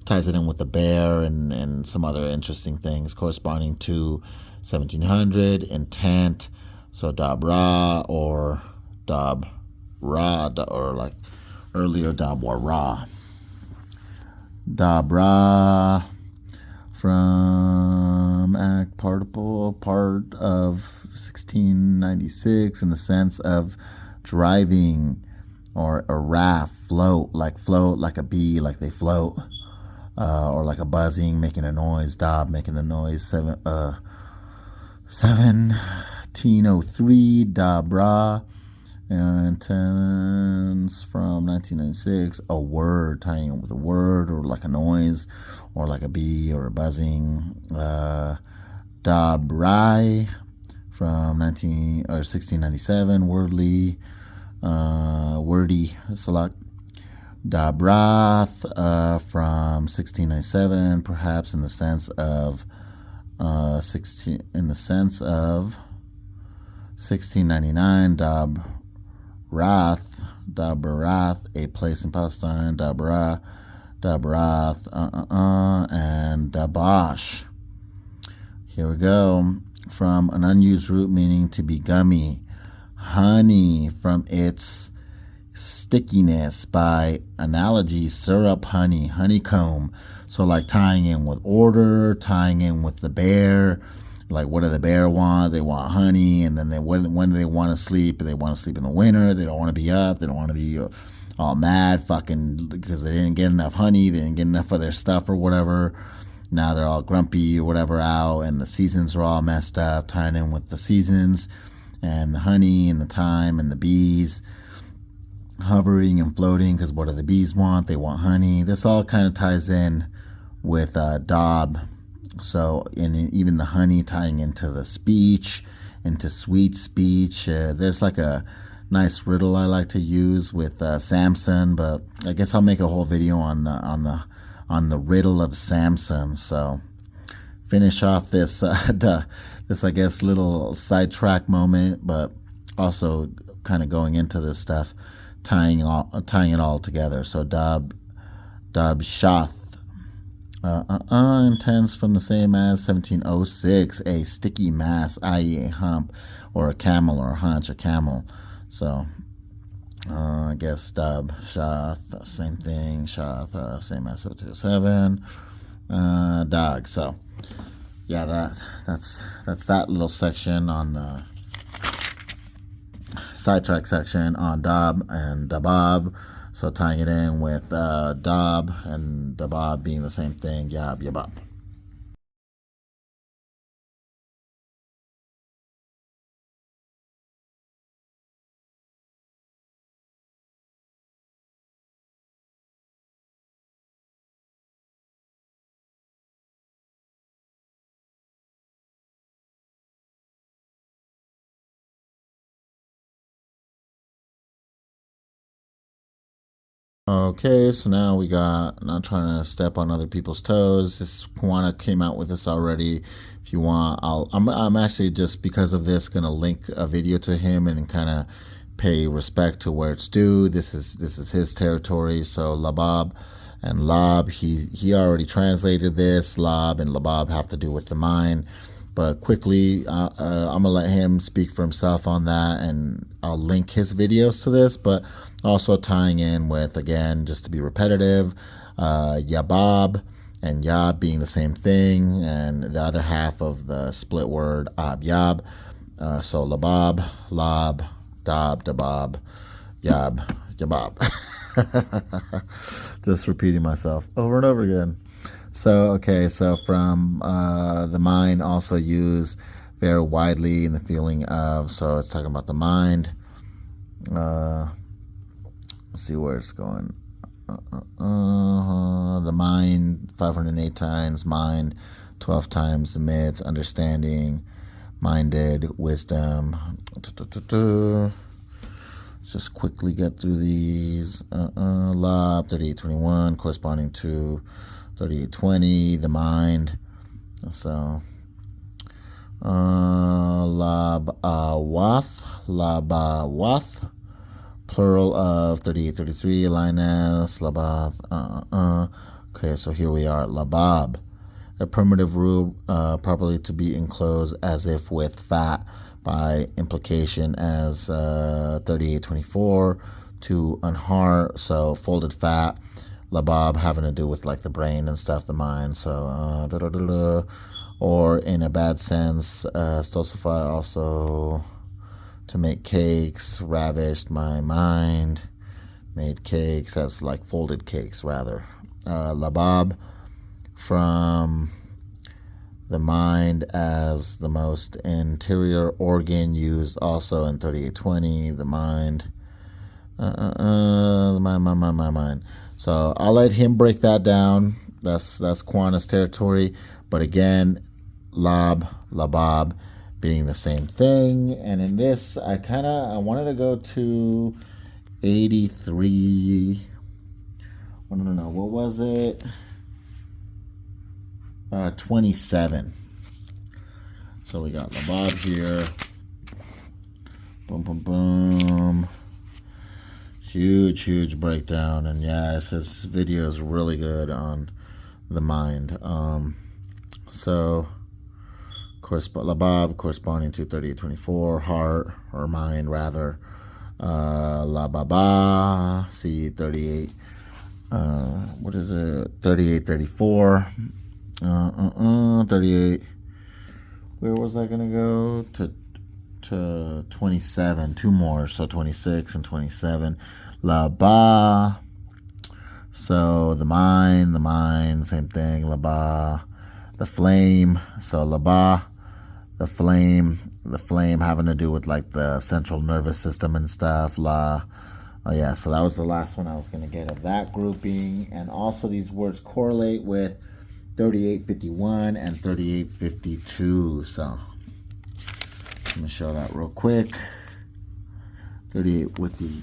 ties it in with the bear and some other interesting things corresponding to 1700 intent. So Dabra or Dabra or like earlier Dabwara. Dabra from act participle part of 1696 in the sense of driving or a raft, float like a bee, like they float, or like a buzzing, making a noise. Dab making the noise. 1703 Dabra. Intense from 1996, a word, tying it with a word or like a noise or like a bee or a buzzing. Dabrai from 1697, wordly, wordy, select. Dabrath from 1697, perhaps in the sense of 1699. Dabarath, a place in Palestine. Dabarath, and Dabash. Here we go. From an unused root meaning to be gummy. Honey, from its stickiness, by analogy, syrup, honey, honeycomb. So like tying in with order, tying in with the bear. Like, what do the bear want? They want honey. And then when do they want to sleep? They want to sleep in the winter. They don't want to be up. They don't want to be all mad fucking because they didn't get enough honey. They didn't get enough of their stuff or whatever. Now they're all grumpy or whatever out, and the seasons are all messed up, tying in with the seasons and the honey and the time and the bees hovering and floating, because what do the bees want? They want honey. This all kind of ties in with Dob. So, even the honey tying into the speech, into sweet speech. There's like a nice riddle I like to use with Samson, but I guess I'll make a whole video on the riddle of Samson. So, finish off this this I guess little sidetrack moment, but also kind of going into this stuff, tying it all together. So Dab Shath. Intense from the same as 1706, a sticky mass, i.e. a hump, or a camel or a hunch, a camel. So, I guess Dab, Shath, same thing, Shath, same as 1707, dog. So, yeah, that's that little section on the sidetrack section on Dab and Dabab. So tying it in with Dab and Dabab being the same thing, Yab, Yabab. Okay, so now we got, not trying to step on other people's toes. This Kwana came out with this already. If you want, I'm actually, just because of this, gonna link a video to him and kind of pay respect to where it's due. This is his territory. So Labab and Lab, he already translated this. Lab and Labab have to do with the mind. But quickly, I'm gonna let him speak for himself on that, and I'll link his videos to this. But also tying in with, again, just to be repetitive, Yabab and Yab being the same thing, and the other half of the split word Yab. So Labab, Lab, Dab, Dabab, Yab, Yabab. Just repeating myself over and over again. So, okay, so from the mind, also used very widely in the feeling of, so it's talking about the mind. Let's see where it's going. The mind, 508 times, mind, 12 times, the midst, understanding, minded, wisdom. Let's just quickly get through these. Lab, 3821, corresponding to 3820, the mind. So Labawath, plural of 3833, Linus, Labath. Okay, so here we are. Labab, a primitive rule, properly to be enclosed as if with fat, by implication, as 3824, to unheart, so folded fat. Labab having to do with like the brain and stuff, the mind. So or in a bad sense, stultify, also to make cakes, ravished my mind, made cakes, that's like folded cakes rather. Labab, from the mind as the most interior organ, used also in 3820, the mind. My mind. So I'll let him break that down. That's Kwana's territory. But again, Labab being the same thing. And in this, I wanted to go to 83. I don't know, what was it? 27. So we got Labab here. Boom, boom, boom. Huge breakdown, and yeah, his video is really good on the mind. So, Labab corresponding to 3824, heart or mind rather. Lababa, see 38. What is it? 3834. 38. Where was I gonna go? To 27, two more, so 26 and 27. Laba, so the mind, same thing. Laba, the flame, so Laba, the flame having to do with like the central nervous system and stuff. Oh yeah, so that was the last one I was gonna get of that grouping. And also these words correlate with 3851 and 3852, so let me show that real quick. 38 with the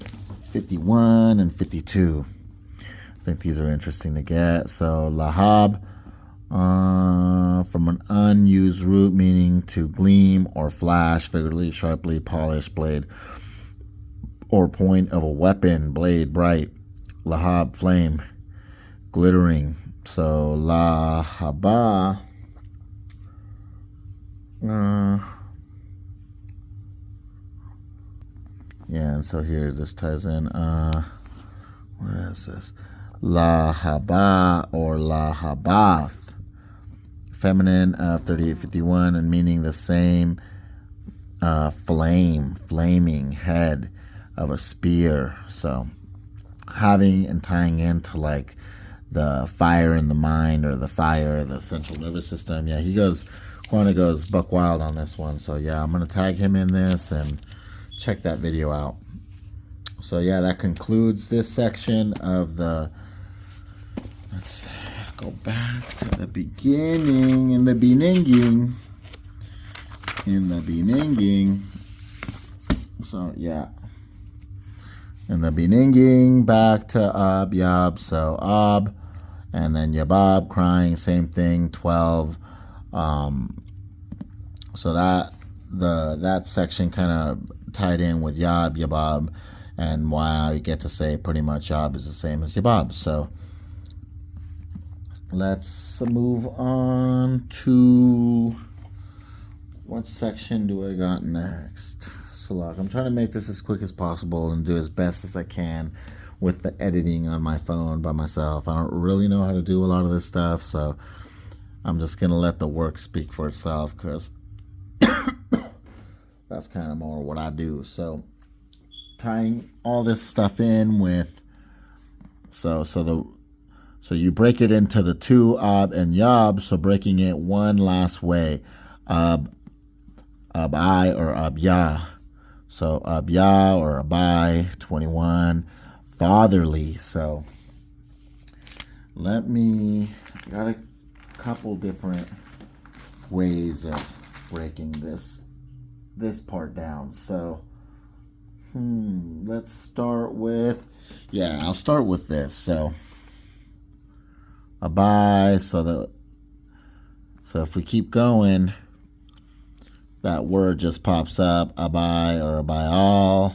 51 and 52. I think these are interesting to get. So Lahab, from an unused root meaning to gleam or flash, figuratively, sharply, polished blade or point of a weapon, blade, bright. Lahab, flame, glittering. So Lahaba, yeah, and so here this ties in. Where is this? Lahaba or Lahabath, feminine of 3851, and meaning the same flaming head of a spear. So having and tying into like the fire in the mind, or the fire, the central nervous system. Yeah, Kwana goes buck wild on this one. So yeah, I'm gonna tag him in this and check that video out. So yeah, that concludes this section of the, let's go back to the beginning. In the beninging. So yeah, In the beninging, back to yab. So ab, and then yabab, crying, same thing, 12. So that section kind of tied in with yab, yabab, and why I get to say pretty much yab is the same as yabab. So let's move on to what section do I got next? So look, I'm trying to make this as quick as possible and do as best as I can with the editing on my phone by myself. I don't really know how to do a lot of this stuff, so I'm just going to let the work speak for itself because that's kind of more what I do. So tying all this stuff in with, so you break it into the two ab and yab, so breaking it one last way, ab I or ab ya. So ab ya or abai, 21, fatherly. So got a couple different ways of breaking this part down. So let's start with, I'll start with this. So abai, so if we keep going, that word just pops up, abai or abayal,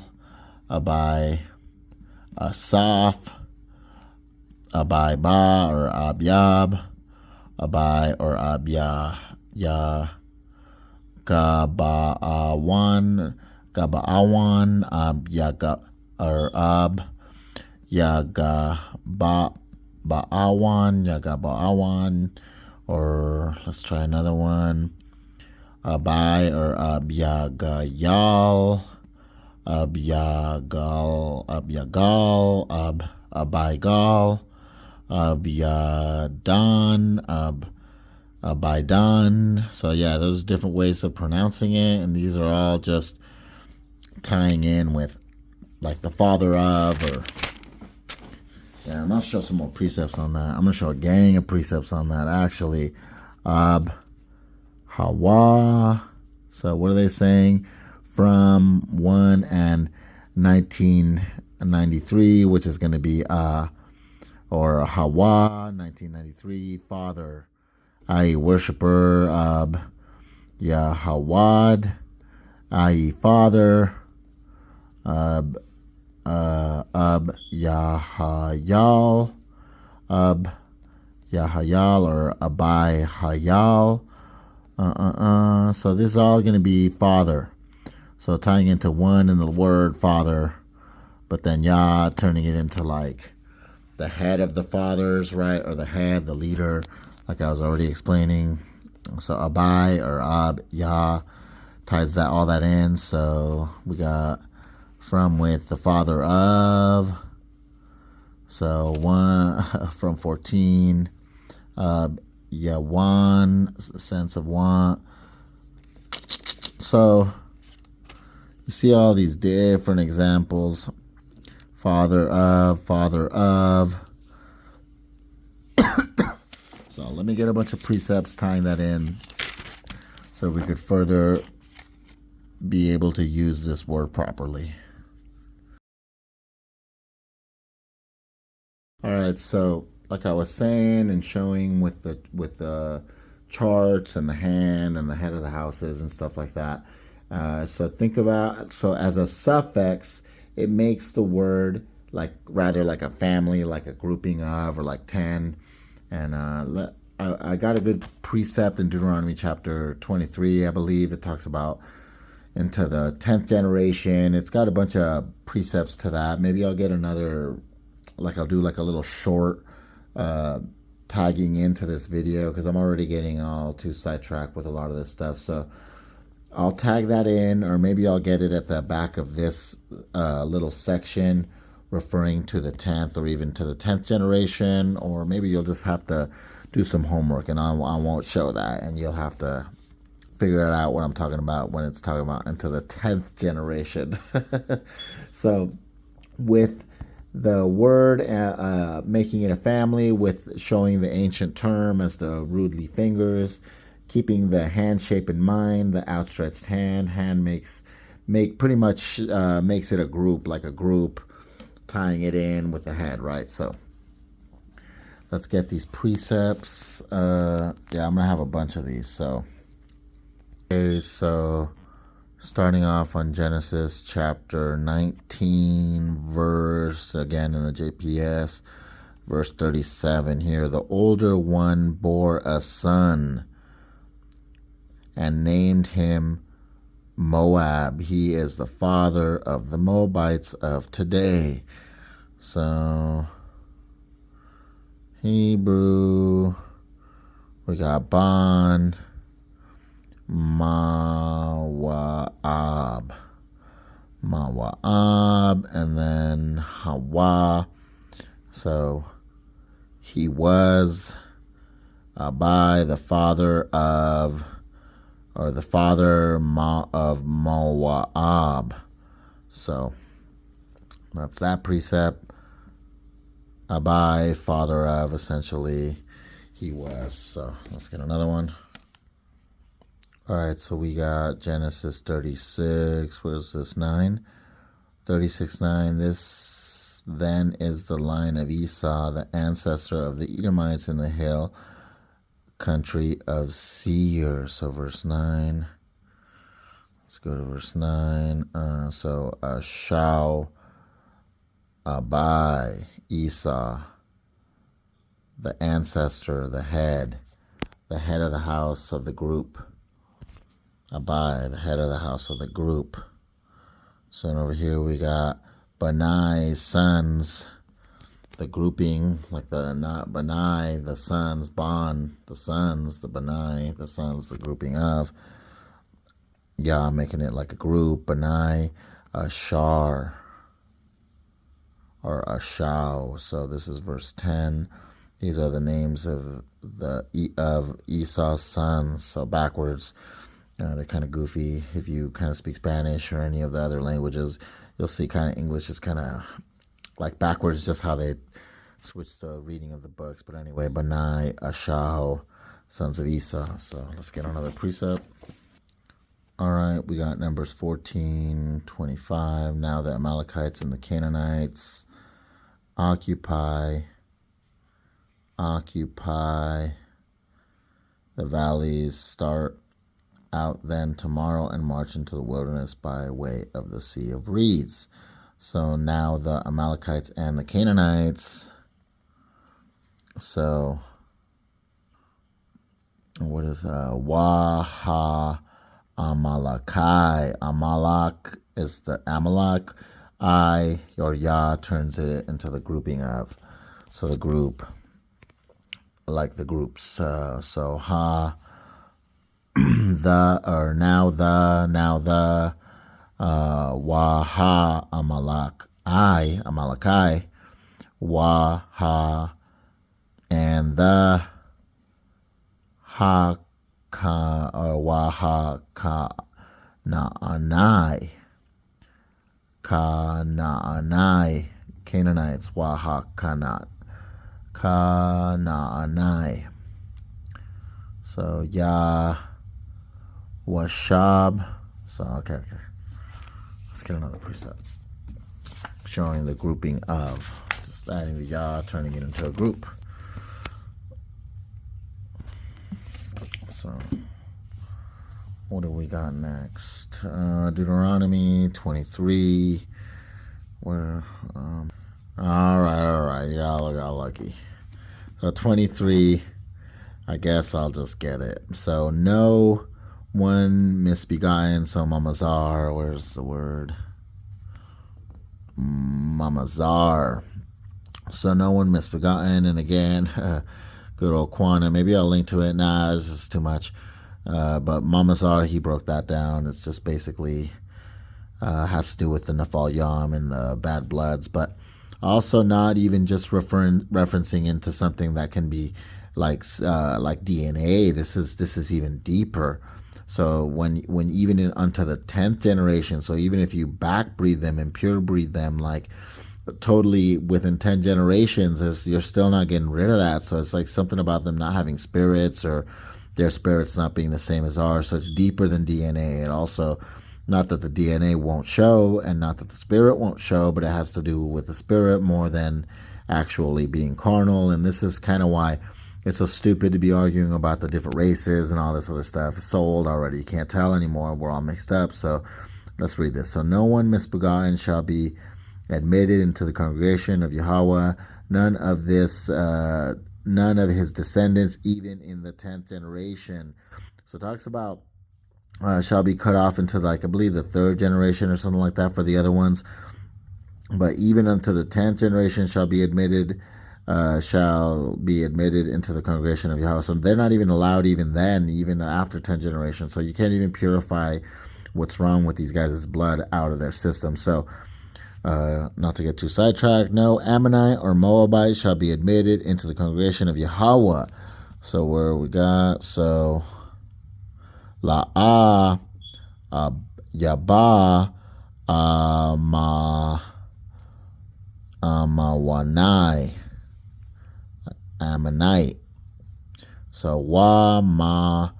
abai asaf, abai ba or abyab, abai or abya, ya gabaawan, abyaga or ab, yagabaawan, or let's try another one. Abai or abyagayal, abaigal, abyadan, abaidan. So those are different ways of pronouncing it, and these are all just tying in with like the father of, or I'm gonna show some more precepts on that. I'm gonna show a gang of precepts on that actually. Hawa. So what are they saying? From 1 and 1993, which is going to be or Hawa, 1993, father, i.e. worshiper, Yahawad, i.e. father, Yahayal, Yahayal or Abai Hayal. So this is all going to be father. So tying into one in the word father, but then Yah turning it into like the head of the fathers, right? Or the head, the leader, like I was already explaining. So Abai or Ab, Yah ties all that in. So we got from with the father of. So one from 14. Want, sense of want. So you see all these different examples. Father of. So let me get a bunch of precepts tying that in so we could further be able to use this word properly. All right, so like I was saying and showing with the charts and the hand and the head of the houses and stuff like that. So as a suffix, it makes the word rather like a family, like a grouping of, or like 10. And I got a good precept in Deuteronomy chapter 23, I believe. It talks about into the 10th generation. It's got a bunch of precepts to that. Maybe I'll get another, I'll do a little short tagging into this video because I'm already getting all too sidetracked with a lot of this stuff. So I'll tag that in, or maybe I'll get it at the back of this little section referring to the 10th or even to the 10th generation, or maybe you'll just have to do some homework and I won't show that, and you'll have to figure it out what I'm talking about when it's talking about into the 10th generation. So with the word making it a family, with showing the ancient term as the rudely fingers, keeping the hand shape in mind, the outstretched hand makes it a group, like a group. tying it in with the head, right? So let's get these precepts. I'm gonna have a bunch of these. So starting off on Genesis chapter 19, verse, again in the JPS, verse 37 here. The older one bore a son and named him Moab. He is the father of the Moabites of today. So Hebrew, we got Ban, Mawa'ab, and then Hawa. So he was by the father of Moab. So that's that precept. Abai, father of, essentially, he was. So let's get another one. All right, so we got Genesis 36. What is this? 9? 36:9. This then is the line of Esau, the ancestor of the Edomites in the hill country of Seir. So verse 9. Let's go to verse 9. Shao Abai, Esau, the ancestor, the head of the house of the group. Abai, the head of the house of the group. So over here we got Benai's sons, the grouping, like the not Benai, the sons, Ban, the sons, the Benai, the sons, the grouping of. Yeah, making it like a group. Benai, Ashar, or Ashau. So this is verse 10. These are the names of Esau's sons. So backwards. They're kind of goofy. If you kind of speak Spanish or any of the other languages, you'll see kind of English is kind of like backwards, just how they switch the reading of the books. But anyway, Benai, Ashau, sons of Esau. So let's get another precept. All right, we got Numbers 14:25. Now the Amalekites and the Canaanites occupy the valleys. Start out then tomorrow and march into the wilderness by way of the Sea of Reeds. So now the Amalekites and the Canaanites. So what is Waha Amalekai? Amalek is the Amalek. I or Yah turns it into the grouping of. So the group, like the groups. So Ha, the, or now the, Waha Amalek, I, Amalekai, Waha, and the Ha, or Waha, Naanai, Canaanites, Waha, Kanaanai. So Yah, Washab. So okay. Let's get another precept showing the grouping of, just adding the Yah, turning it into a group. So what do we got next? Deuteronomy 23. Where all right, y'all got lucky. So 23, I guess I'll just get it. So no one misbegotten. So Mamazar, where's the word? Mamazar. So no one misbegotten. And again, good old Quana. Maybe I'll link to it. Nah, this is too much. But Mamazar, he broke that down. It's just basically has to do with the Nafal Yam and the bad bloods, but also not even just referencing into something that can be like DNA. This is even deeper. So when even unto the 10th generation, so even if you backbreed them and purebreed them, like totally within 10 generations, you're still not getting rid of that. So it's like something about them not having spirits, or their spirits not being the same as ours. So it's deeper than DNA. It also Not that the DNA won't show and not that the spirit won't show, but it has to do with the spirit more than actually being carnal. And this is kind of why it's so stupid to be arguing about the different races and all this other stuff. It's so old already. You can't tell anymore. We're all mixed up. So let's read this. So no one misbegotten shall be admitted into the congregation of Yahweh. None of his descendants, even in the 10th generation. So it talks about shall be cut off into, like, I believe the 3rd generation or something like that for the other ones. But even unto the 10th generation shall be admitted into the congregation of Yahweh. So they're not even allowed even then, even after 10 generations. So you can't even purify what's wrong with these guys' blood out of their system. So not to get too sidetracked, no Ammonite or Moabite shall be admitted into the congregation of Yahweh. So where we got, so La'ah, Yabah, Mawanai, Ammonite. So Wa Mawa'abai,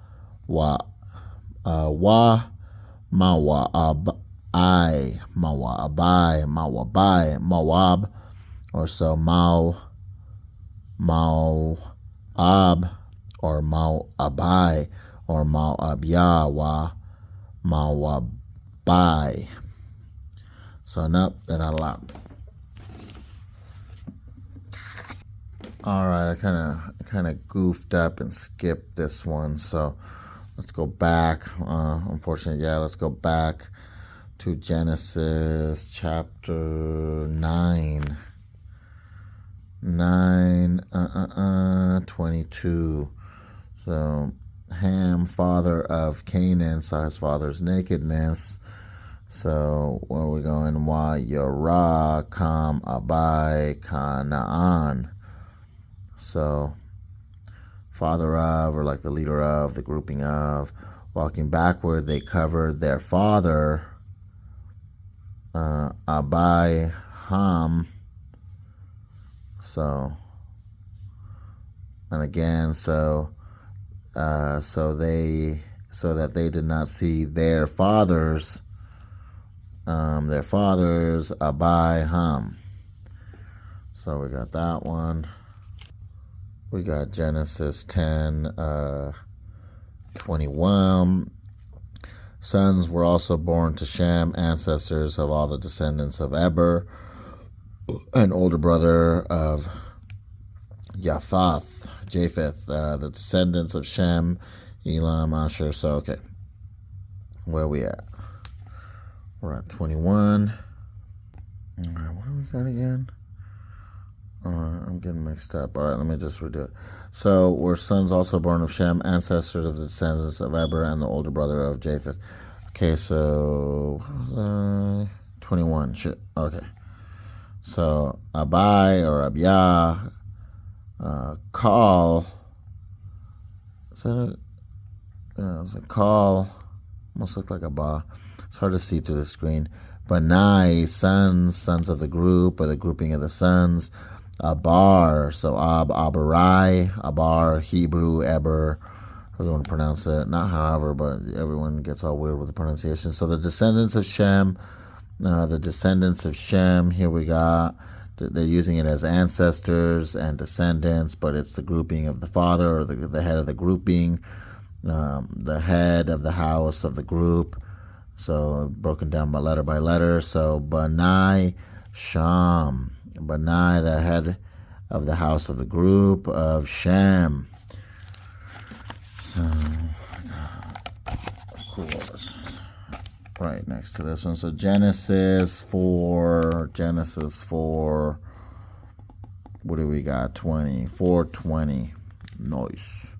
Mawab, or so Maw'ab, or Maw'abai, or Maw'abya, Maw'abai. So nope, they're not allowed. All right, I kind of goofed up and skipped this one, so let's go back. Unfortunately, let's go back to Genesis chapter 22. So Ham, father of Canaan, saw his father's nakedness. So where are we going? Wa Yara Kam Abai Canaan. So father of, or like the leader of, the grouping of, walking backward, they covered their father, Abai Ham. So, and again, so that they did not see their fathers, Abai Ham. So we got that one. We got Genesis 10:21. Sons were also born to Shem, ancestors of all the descendants of Eber, an older brother of Japheth, the descendants of Shem, Elam, Asher. So, okay, where are we at? We're at 21. All right, what do we got again? All right, I'm getting mixed up. All right, let me just redo it. So, were sons also born of Shem, ancestors of the descendants of Eber, and the older brother of Japheth. Okay, so, what was I? 21. Shit. Okay. So, Abai or Abiyah, Call. Is that it? Yeah, it's a Call. Almost looked like a Ba. It's hard to see through the screen. Banai, sons of the group, or the grouping of the sons. Abar, so Abarai, Abar, Hebrew, Eber, however you want to pronounce it. Not however, but everyone gets all weird with the pronunciation. So the descendants of Shem, here we got, they're using it as ancestors and descendants, but it's the grouping of the father, or the head of the grouping, the head of the house of the group. So broken down by letter. So Banai, Sham. Banai, the head of the house of the group of Shem. So, cool. Right next to this one. So Genesis 4. What do we got? 420. Nice.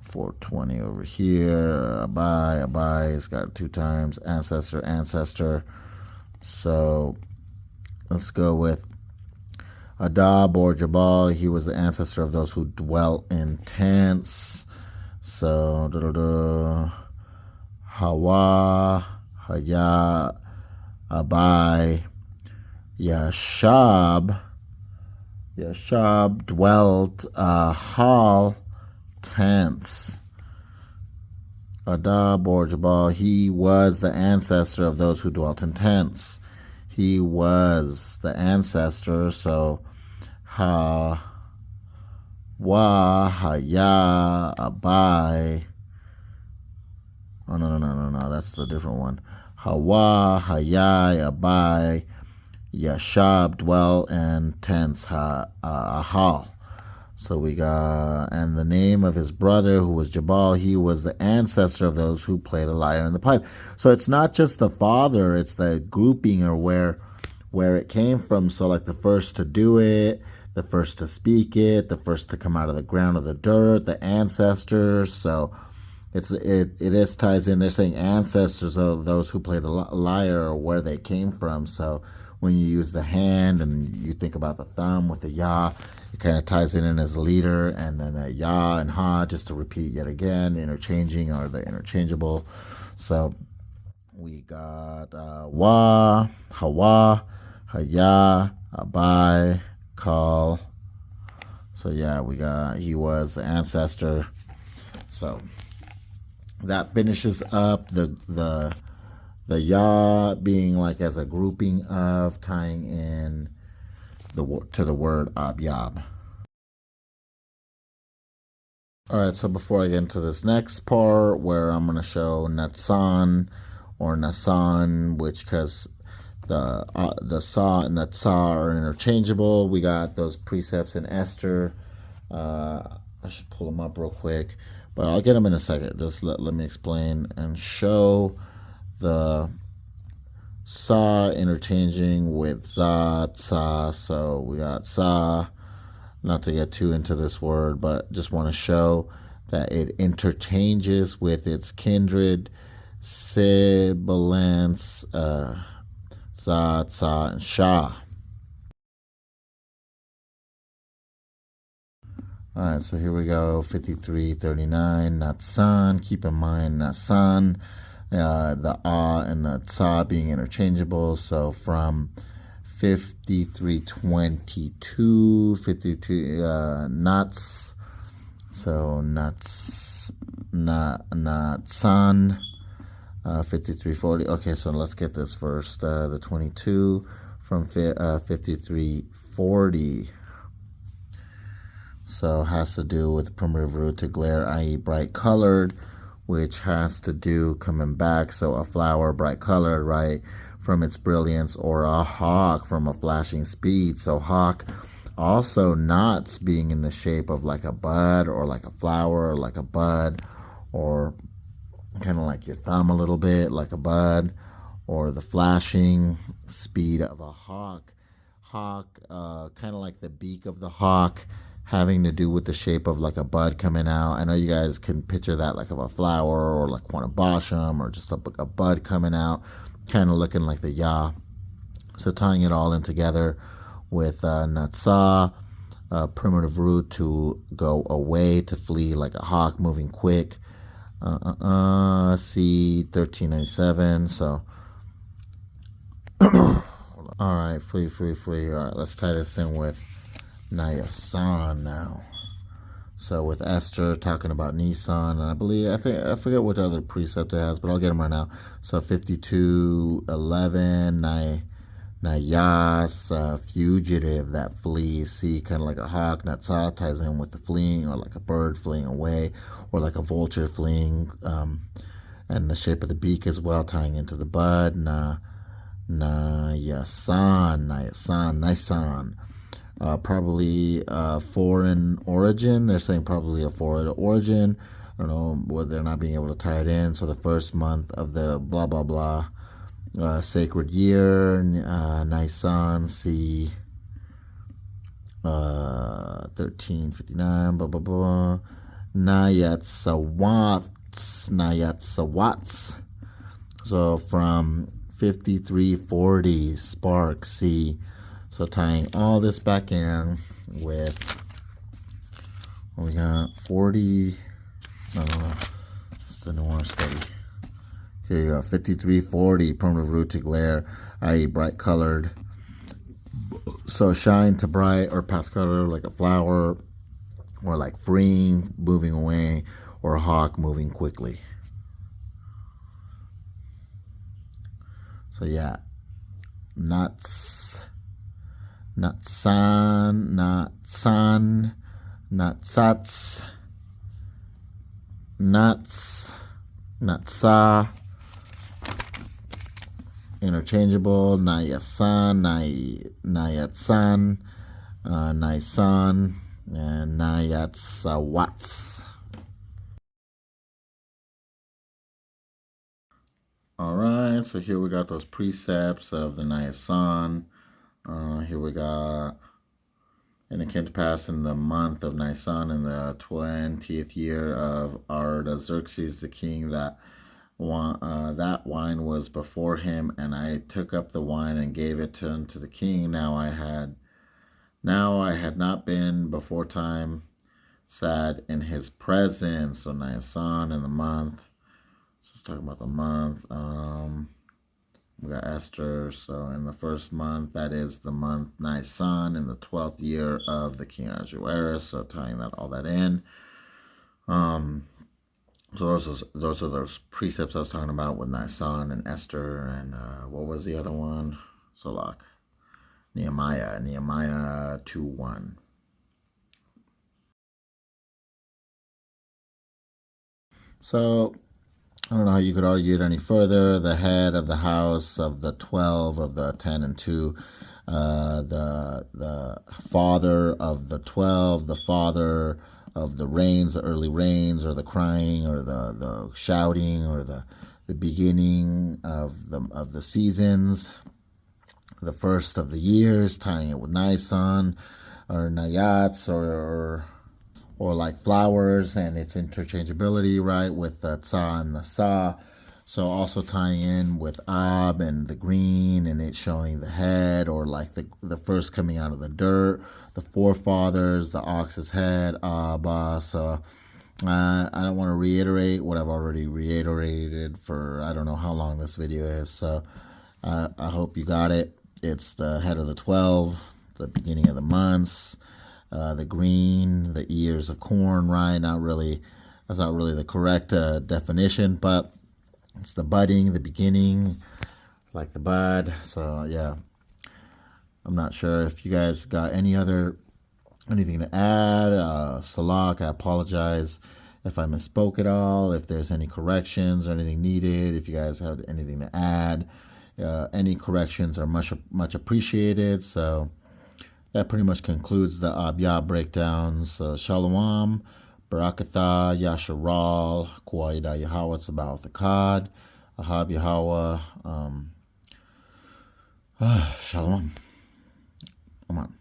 420 over here. Abai's got 2 times. Ancestor. So let's go with Adab or Jabal. He was the ancestor of those who dwelt in tents. So Hawa, Haya, Abai, Yashab dwelt Hal, tents. Adab or Jabal, he was the ancestor of those who dwelt in tents. He was the ancestor, so ha wa haya abai. Oh no, that's the different one. Hawa hayai abai yashab, dwell in tents, ahal. So we got, and the name of his brother, who was Jabal, he was the ancestor of those who play the lyre and the pipe. So it's not just the father, it's the grouping or where it came from. So like the first to do it, the first to speak it, the first to come out of the ground of the dirt, the ancestors. So it ties in. They're saying ancestors of those who play the lyre or where they came from. So when you use the hand and you think about the thumb with the yah, it kind of ties in as leader, and then the yah and ha, just to repeat yet again, interchanging, or they're interchangeable. So we got wa, hawa, haya, abai, kal. So yeah, we got, he was the ancestor. So that finishes up the yah being like as a grouping of, tying in to the word abyab. All right, so before I get into this next part where I'm going to show natsan or nasan, which because the sa and the tsa are interchangeable, we got those precepts in Esther. I should pull them up real quick, but I'll get them in a second. Just let me explain and show the sa interchanging with za, tsa. So we got sa, not to get too into this word, but just want to show that it interchanges with its kindred sibilants, za, tsa, and sha. All right, so here we go, 5339, natsan. Keep in mind, natsan, the and the tsa being interchangeable. So from 5322, 52 nuts. So nuts, natsan, 5340. Okay, so let's get this first. The 22 from 5340. So has to do with primitive root to glare, i.e. bright colored, which has to do coming back. So a flower, bright colored, right, from its brilliance, or a hawk from a flashing speed. So hawk, also knots being in the shape of like a bud or like a flower or like a bud, or kind of like your thumb a little bit like a bud, or the flashing speed of a hawk. Hawk, kind of like the beak of the hawk, having to do with the shape of like a bud coming out. I know you guys can picture that like of a flower or like one of Bosham, or just a bud coming out, kind of looking like the yah. So tying it all in together with natsa, primitive root to go away, to flee like a hawk, moving quick. C 1397. So all right, flee. All right, let's tie this in with Nayasan now. So with Esther talking about Nisan, and I forget what other precept it has, but I'll get them right now. So 5211, Nayas, fugitive that flees. See, kind of like a hawk. Natsa ties in with the fleeing, or like a bird fleeing away, or like a vulture fleeing, and the shape of the beak as well, tying into the bud. Nisan. Probably foreign origin. They're saying probably a foreign origin. I don't know whether they're not being able to tie it in. So the first month of the blah blah blah sacred year, Nisan, see 1359, blah blah blah. Nayatsawats. So from 5340, spark, see. So tying all this back in with, we got 40, no, it's the Noir study. Here you go, 5340, primitive root to glare, i.e. bright colored. So shine to bright, or past color, like a flower, or like freeing, moving away, or a hawk moving quickly. So yeah, nuts, nutsan, nutsan, nutsats, nuts, nutsa. Interchangeable. Nayasan, Nayatsan, Naisan, and Nayatsawats. All right, so here we got those precepts of the Nayasan. Here we got, and it came to pass in the month of Nisan in the 20th year of Artaxerxes the king that wine was before him, and I took up the wine and gave it unto the king. Now I had not been before time sad in his presence. So Nisan in the month. So let's talk about the month. We got Esther. So in the first month, that is the month Nisan in the 12th year of the king Ahasuerus. So tying all that in. So those are those precepts I was talking about with Nisan and Esther, and what was the other one? Solak. Nehemiah 2:1. So I don't know how you could argue it any further. The head of the house of the 12 of the 10 and 2, the father of the 12, the father of the rains, the early rains, or the crying, or the shouting, or the beginning of the seasons, the first of the years, tying it with Nisan or Nayats or like flowers and its interchangeability, right, with the tsa and the sa. So also tying in with Ab and the green and it showing the head, or like the first coming out of the dirt, the forefathers, the ox's head, Abba. So I don't want to reiterate what I've already reiterated for I don't know how long this video is. So I hope you got it. It's the head of the 12, the beginning of the months, the green, the ears of corn, right? That's not really the correct definition, but it's the budding, the beginning, like the bud. So yeah, I'm not sure if you guys got anything to add. Salak, I apologize if I misspoke at all, if there's any corrections or anything needed, if you guys have anything to add. Any corrections are much appreciated. So that pretty much concludes the Abya breakdowns. Shalom, Barakatha, Yasharal, Kuwaida Yahweh, Tzabaoth Akkad, Ahab Yahweh, Shalom. Come on.